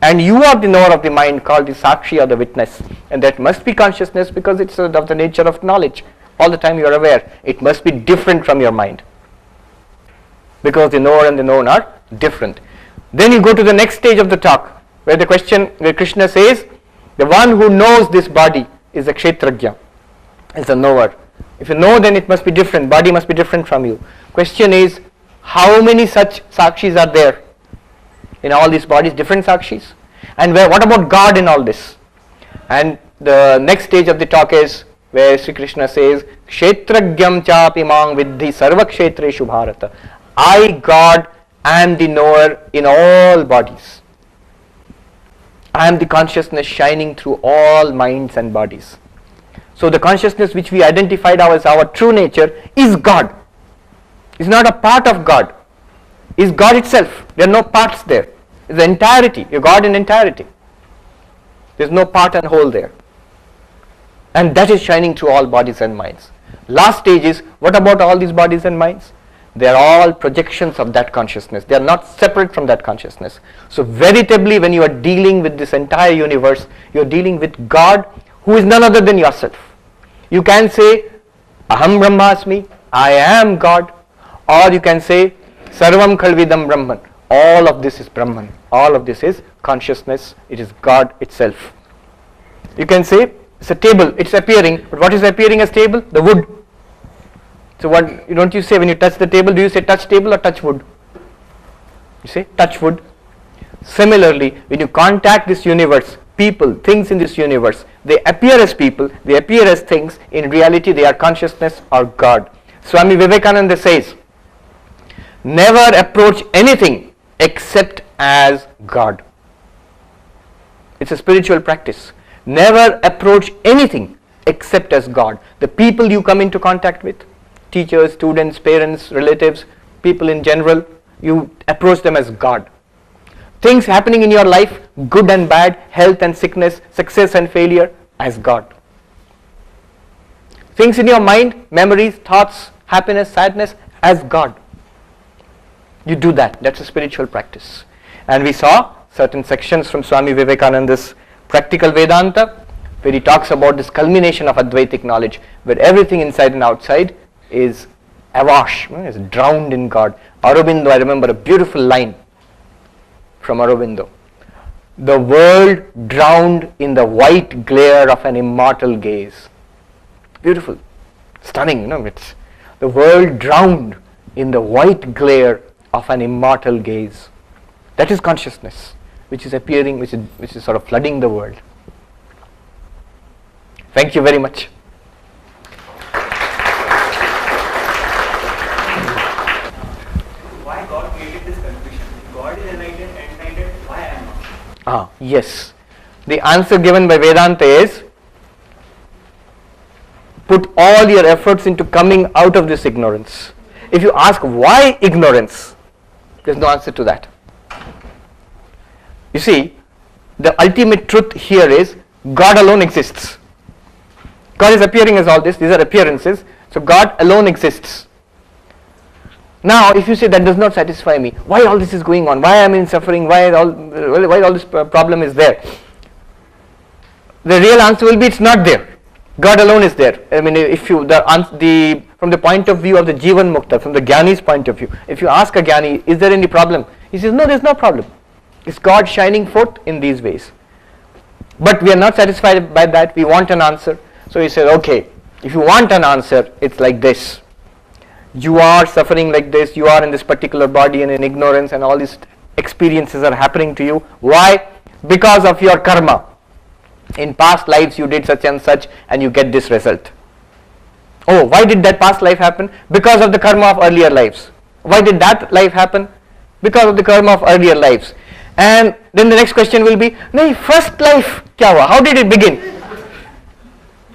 And you are the knower of the mind, called the sakshi or the witness. And that must be consciousness because it's of the nature of knowledge. All the time you are aware. It must be different from your mind. Because the knower and the known are different. Then you go to the next stage of the talk, where Krishna says, the one who knows this body is a kshetrajya, is the knower. If you know, then it must be different, body must be different from you. Question is, how many such sakshis are there in all these bodies, different sakshis? And what about God in all this? And the next stage of the talk is where Sri Krishna says, kshetragyam chapimang vidhi sarva kshetreshu bharata. I, God, am the knower in all bodies. I am the consciousness shining through all minds and bodies. So the consciousness which we identified as our true nature is God. Is not a part of God. Is God itself. There are no parts there. It's the entirety. You're God in entirety. There's no part and whole there. And that is shining through all bodies and minds. Last stage is, what about all these bodies and minds? They are all projections of that consciousness. They are not separate from that consciousness. So veritably, when you are dealing with this entire universe, you are dealing with God, who is none other than yourself. You can say, Aham Brahmasmi, I am God. Or you can say, Sarvam Khalvidam Brahman. All of this is Brahman. All of this is consciousness. It is God itself. You can say, it's a table, it's appearing. But what is appearing as table? The wood. So what don't you say when you touch the table? Do you say touch table or touch wood? You say touch wood. Similarly, when you contact this universe, people, things in this universe, they appear as people, they appear as things. In reality, they are consciousness or God. Swami Vivekananda says, never approach anything except as God. It's a spiritual practice. Never approach anything except as God. The people you come into contact with, teachers, students, parents, relatives, people in general, you approach them as God. Things happening in your life, good and bad, health and sickness, success and failure, as God. Things in your mind, memories, thoughts, happiness, sadness, as God. You do that. That's a spiritual practice. And we saw certain sections from Swami Vivekananda's Practical Vedanta, where he talks about this culmination of Advaitic knowledge, where everything inside and outside is awash, is drowned in God. Aurobindo, I remember a beautiful line from Aurobindo. The world drowned in the white glare of an immortal gaze. Beautiful, stunning, it's the world drowned in the white glare of an immortal gaze. That is consciousness, which is appearing, which is sort of flooding the world. Thank you very much. Why God created this confusion? God is enlightened, why I am not? Yes. The answer given by Vedanta is, put all your efforts into coming out of this ignorance. If you ask why ignorance, there's no answer to that. You see, the ultimate truth here is God alone exists. God is appearing as all this. These are appearances. So God alone exists. Now, if you say that does not satisfy me, why all this is going on? Why am I in suffering? Why all this problem is there? The real answer will be it's not there. God alone is there. I mean, if you from the point of view of the Jivan Mukta, from the Jnani's point of view, if you ask a Jnani, is there any problem? He says, no, there's no problem. It's God shining forth in these ways. But we are not satisfied by that. We want an answer. So he said, okay, if you want an answer, it's like this. you are suffering like this, you are in this particular body and in ignorance, and all these experiences are happening to you. Why? Because of your karma. In past lives you did such and you get this result. Oh, why did that past life happen? Because of the karma of earlier lives. Why did that life happen? Because of the karma of earlier lives. And then the next question will be, nahi, first life kya hua? How did it begin?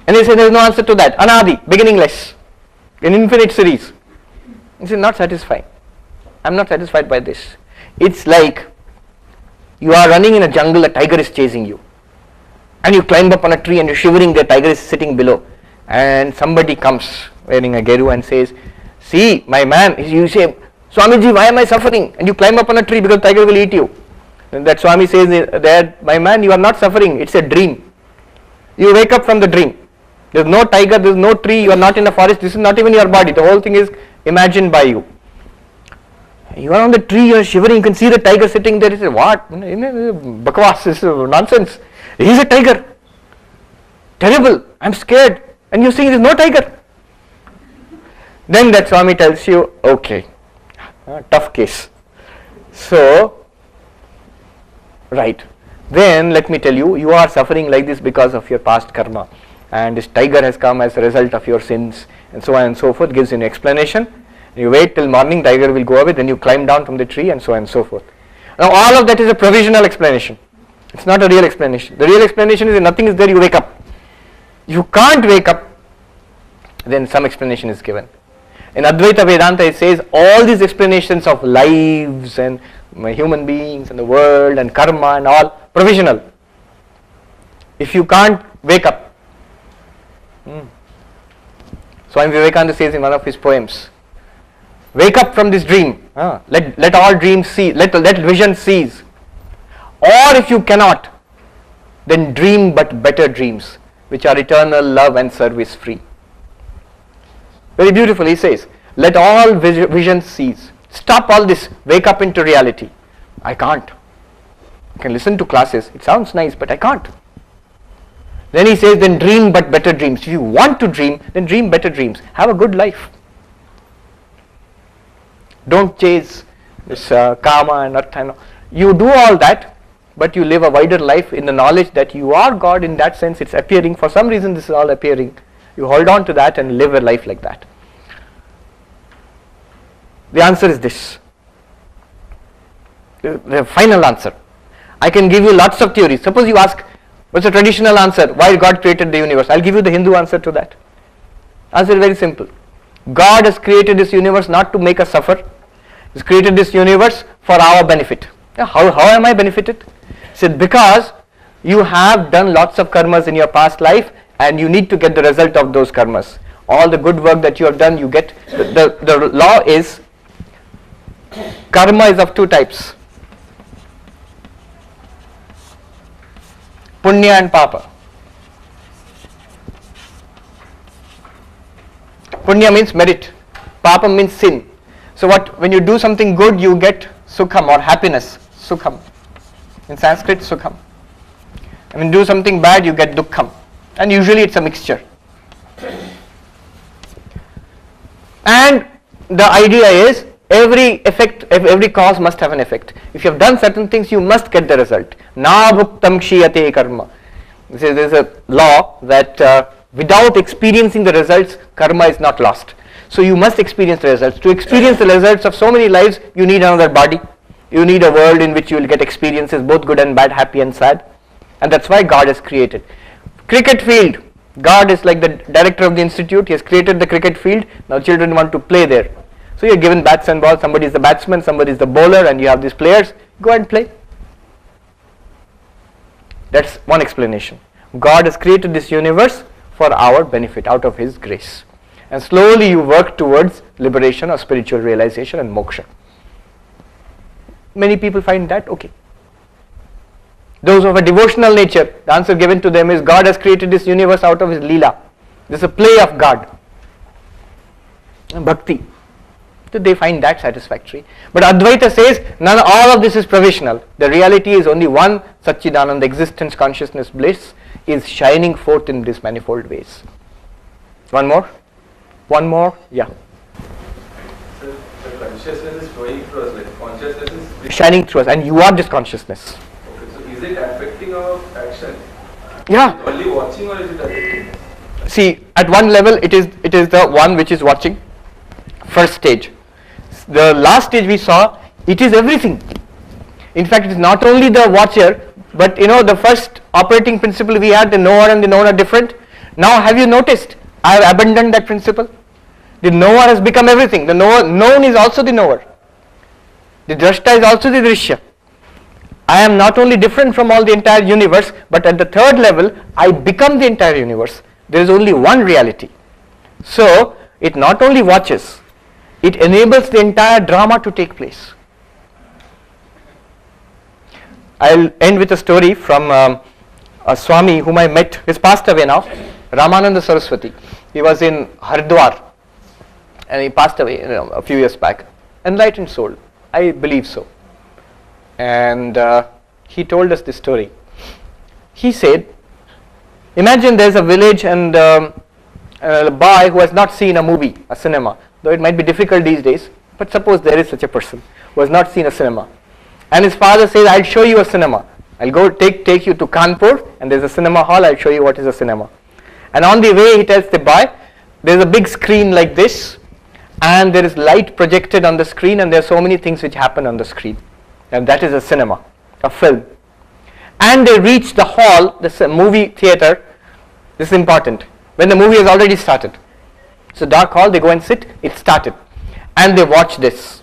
And they say there is no answer to that. Anadi, beginningless, an infinite series. This is not satisfying. I am not satisfied by this. It's like you are running in a jungle, a tiger is chasing you, and you climb up on a tree and you're shivering, the tiger is sitting below, and somebody comes wearing a geru and says, see my man, you say, Swamiji, why am I suffering? And you climb up on a tree because tiger will eat you. And that Swami says there, my man, you are not suffering, it's a dream. You wake up from the dream. There is no tiger, there is no tree, you are not in a forest, this is not even your body, the whole thing is imagined by you. You are on the tree, you are shivering, you can see the tiger sitting there. You say, what? Bakwas, this is nonsense. He is a tiger. Terrible, I am scared. And you are saying there is no tiger. Then that Swami tells you, okay, tough case. So, right. Then let me tell you, you are suffering like this because of your past karma. And this tiger has come as a result of your sins, and so on and so forth, gives you an explanation. You wait till morning, tiger will go away, then you climb down from the tree, and so on and so forth. Now all of that is a provisional explanation. It's not a real explanation. The real explanation is if nothing is there, you wake up. If you can't wake up, then some explanation is given. In Advaita Vedanta it says all these explanations of lives and human beings and the world and karma and all provisional. If you can't wake up, Swami Vivekananda says in one of his poems, wake up from this dream, let all dreams cease, let vision cease. Or if you cannot, then dream but better dreams, which are eternal love and service free. Very beautiful, he says, let all visions cease. Stop all this, wake up into reality. I can't. I can listen to classes, it sounds nice, but I can't. Then he says, then dream but better dreams. If you want to dream, then dream better dreams. Have a good life. Don't chase this karma and artha. You do all that, but you live a wider life in the knowledge that you are God. In that sense, it's appearing. For some reason, this is all appearing. You hold on to that and live a life like that. The answer is this. The final answer. I can give you lots of theories. Suppose you ask, what's the traditional answer? Why God created the universe? I'll give you the Hindu answer to that. Answer is very simple. God has created this universe not to make us suffer. He has created this universe for our benefit. How am I benefited? He said, because you have done lots of karmas in your past life and you need to get the result of those karmas. All the good work that you have done, you get. The law is, karma is of two types. Punya and Papa. Punya means merit, Papa means sin. So when you do something good, you get sukham or happiness, sukham. In Sanskrit, sukham. And when you do something bad, you get dukkham. And usually it's a mixture. And the idea is, every cause must have an effect. If you have done certain things, you must get the result. Na bhuktam kshiyate karma. There is a law that without experiencing the results, karma is not lost. So you must experience the results. To experience the results of so many lives, you need another body. You need a world in which you will get experiences, both good and bad, happy and sad. And that's why God has created. Cricket field. God is like the director of the institute. He has created the cricket field. Now children want to play there. So you are given bats and balls. Somebody is the batsman, somebody is the bowler, and you have these players. Go and play. That's one explanation. God has created this universe for our benefit, out of His grace. And slowly you work towards liberation or spiritual realization and moksha. Many people find that okay. Those of a devotional nature, the answer given to them is God has created this universe out of His Leela. This is a play of God. Bhakti. So they find that satisfactory. But Advaita says, all of this is provisional. The reality is only one Satchidananda, existence, consciousness, bliss is shining forth in these manifold ways. One more? Yeah. consciousness is flowing through us, like consciousness is shining through us, and you are this consciousness. Okay, so is it affecting our action? Yeah. Only watching, or is it affecting? See, at one level, it is the one which is watching. First stage. The last stage we saw, it is everything. In fact, it is not only the watcher, but the first operating principle we had, the knower and the known are different. Now, have you noticed? I have abandoned that principle. The knower has become everything. The known is also the knower. The drashta is also the drishya. I am not only different from all the entire universe, but at the third level, I become the entire universe. There is only one reality. So, it not only watches, it enables the entire drama to take place. I'll end with a story from a Swami whom I met. He's passed away now, Ramananda Saraswati. He was in Haridwar and he passed away a few years back. Enlightened soul, I believe so. And he told us this story. He said, imagine there's a village and a boy who has not seen a movie, a cinema, though it might be difficult these days, but suppose there is such a person who has not seen a cinema. And his father says, I'll show you a cinema. I'll go take you to Kanpur and there's a cinema hall, I'll show you what is a cinema. And on the way he tells the boy, there's a big screen like this and there is light projected on the screen and there are so many things which happen on the screen. And that is a cinema, a film. And they reach the hall, this movie theater. This is important. When the movie has already started. It's a dark hall, they go and sit, it started. And they watch this.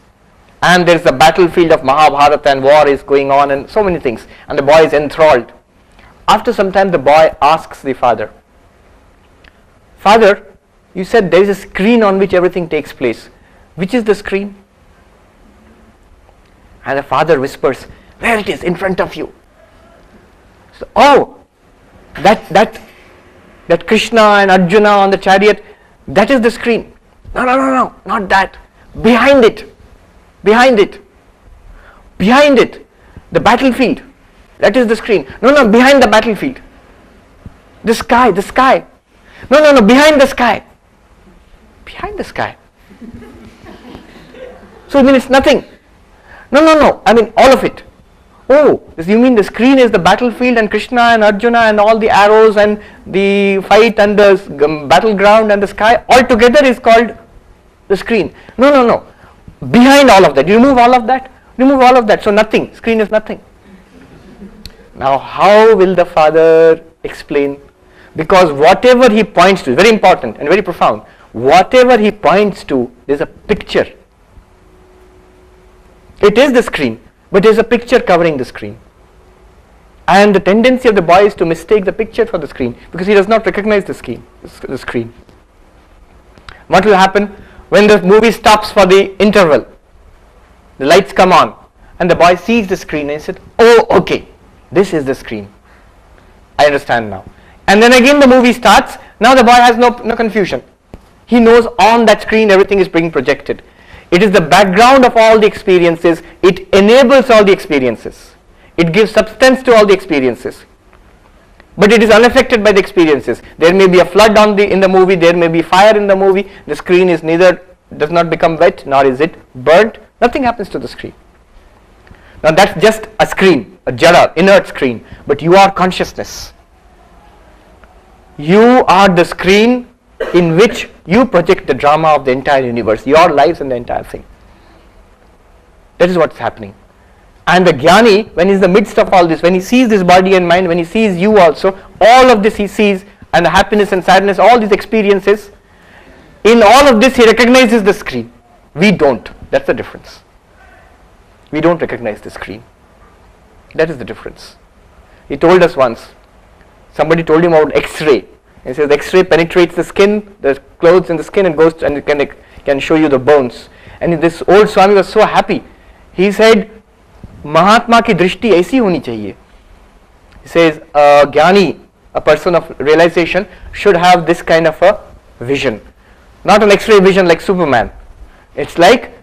And there's a battlefield of Mahabharata and war is going on and so many things. And the boy is enthralled. After some time the boy asks the father, Father, you said there is a screen on which everything takes place. Which is the screen? And the father whispers, there it is, in front of you. So, oh, that Krishna and Arjuna on the chariot, that is the screen. No, not that. Behind it, the battlefield. That is the screen. No, behind the battlefield. The sky. No, behind the sky. Behind the sky. So, I mean, it's nothing. No, I mean all of it. Oh, you mean the screen is the battlefield and Krishna and Arjuna and all the arrows and the fight and the battleground and the sky all together is called the screen. No. Behind all of that, you remove all of that. So nothing, screen is nothing. Now how will the father explain? Because whatever he points to is very important and very profound. Whatever he points to, there's a picture. It is the screen, but there is a picture covering the screen. And the tendency of the boy is to mistake the picture for the screen because he does not recognize the screen. What will happen when the movie stops for the interval? The lights come on and the boy sees the screen and he said, oh, okay, this is the screen. I understand now. And then again the movie starts. Now the boy has no confusion. He knows on that screen everything is being projected. It is the background of all the experiences. It enables all the experiences. It gives substance to all the experiences. But it is unaffected by the experiences. There may be a flood in the movie. There may be fire in the movie. The screen does not become wet, nor is it burnt. Nothing happens to the screen. Now that's just a screen, a jada, inert screen. But you are consciousness. You are the screen in which you project the drama of the entire universe, your lives and the entire thing. That is what's happening. And the jnani, when he's in the midst of all this, when he sees this body and mind, when he sees you also, all of this he sees, and the happiness and sadness, all these experiences, in all of this he recognizes the screen. We don't. That's the difference. We don't recognize the screen. That is the difference. He told us once, somebody told him about X-ray. He says X-ray penetrates the skin, the clothes in the skin, and goes and it can show you the bones. And this old Swami was so happy. He said, Mahatma ki drishti aisi honi chahiye. He says, a jnani, a person of realization, should have this kind of a vision. Not an X-ray vision like Superman. It's like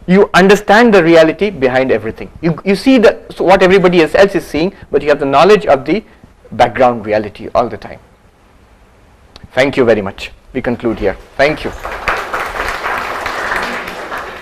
you understand the reality behind everything. You see what everybody else is seeing, but you have the knowledge of the background reality all the time. Thank you very much. We conclude here. Thank you.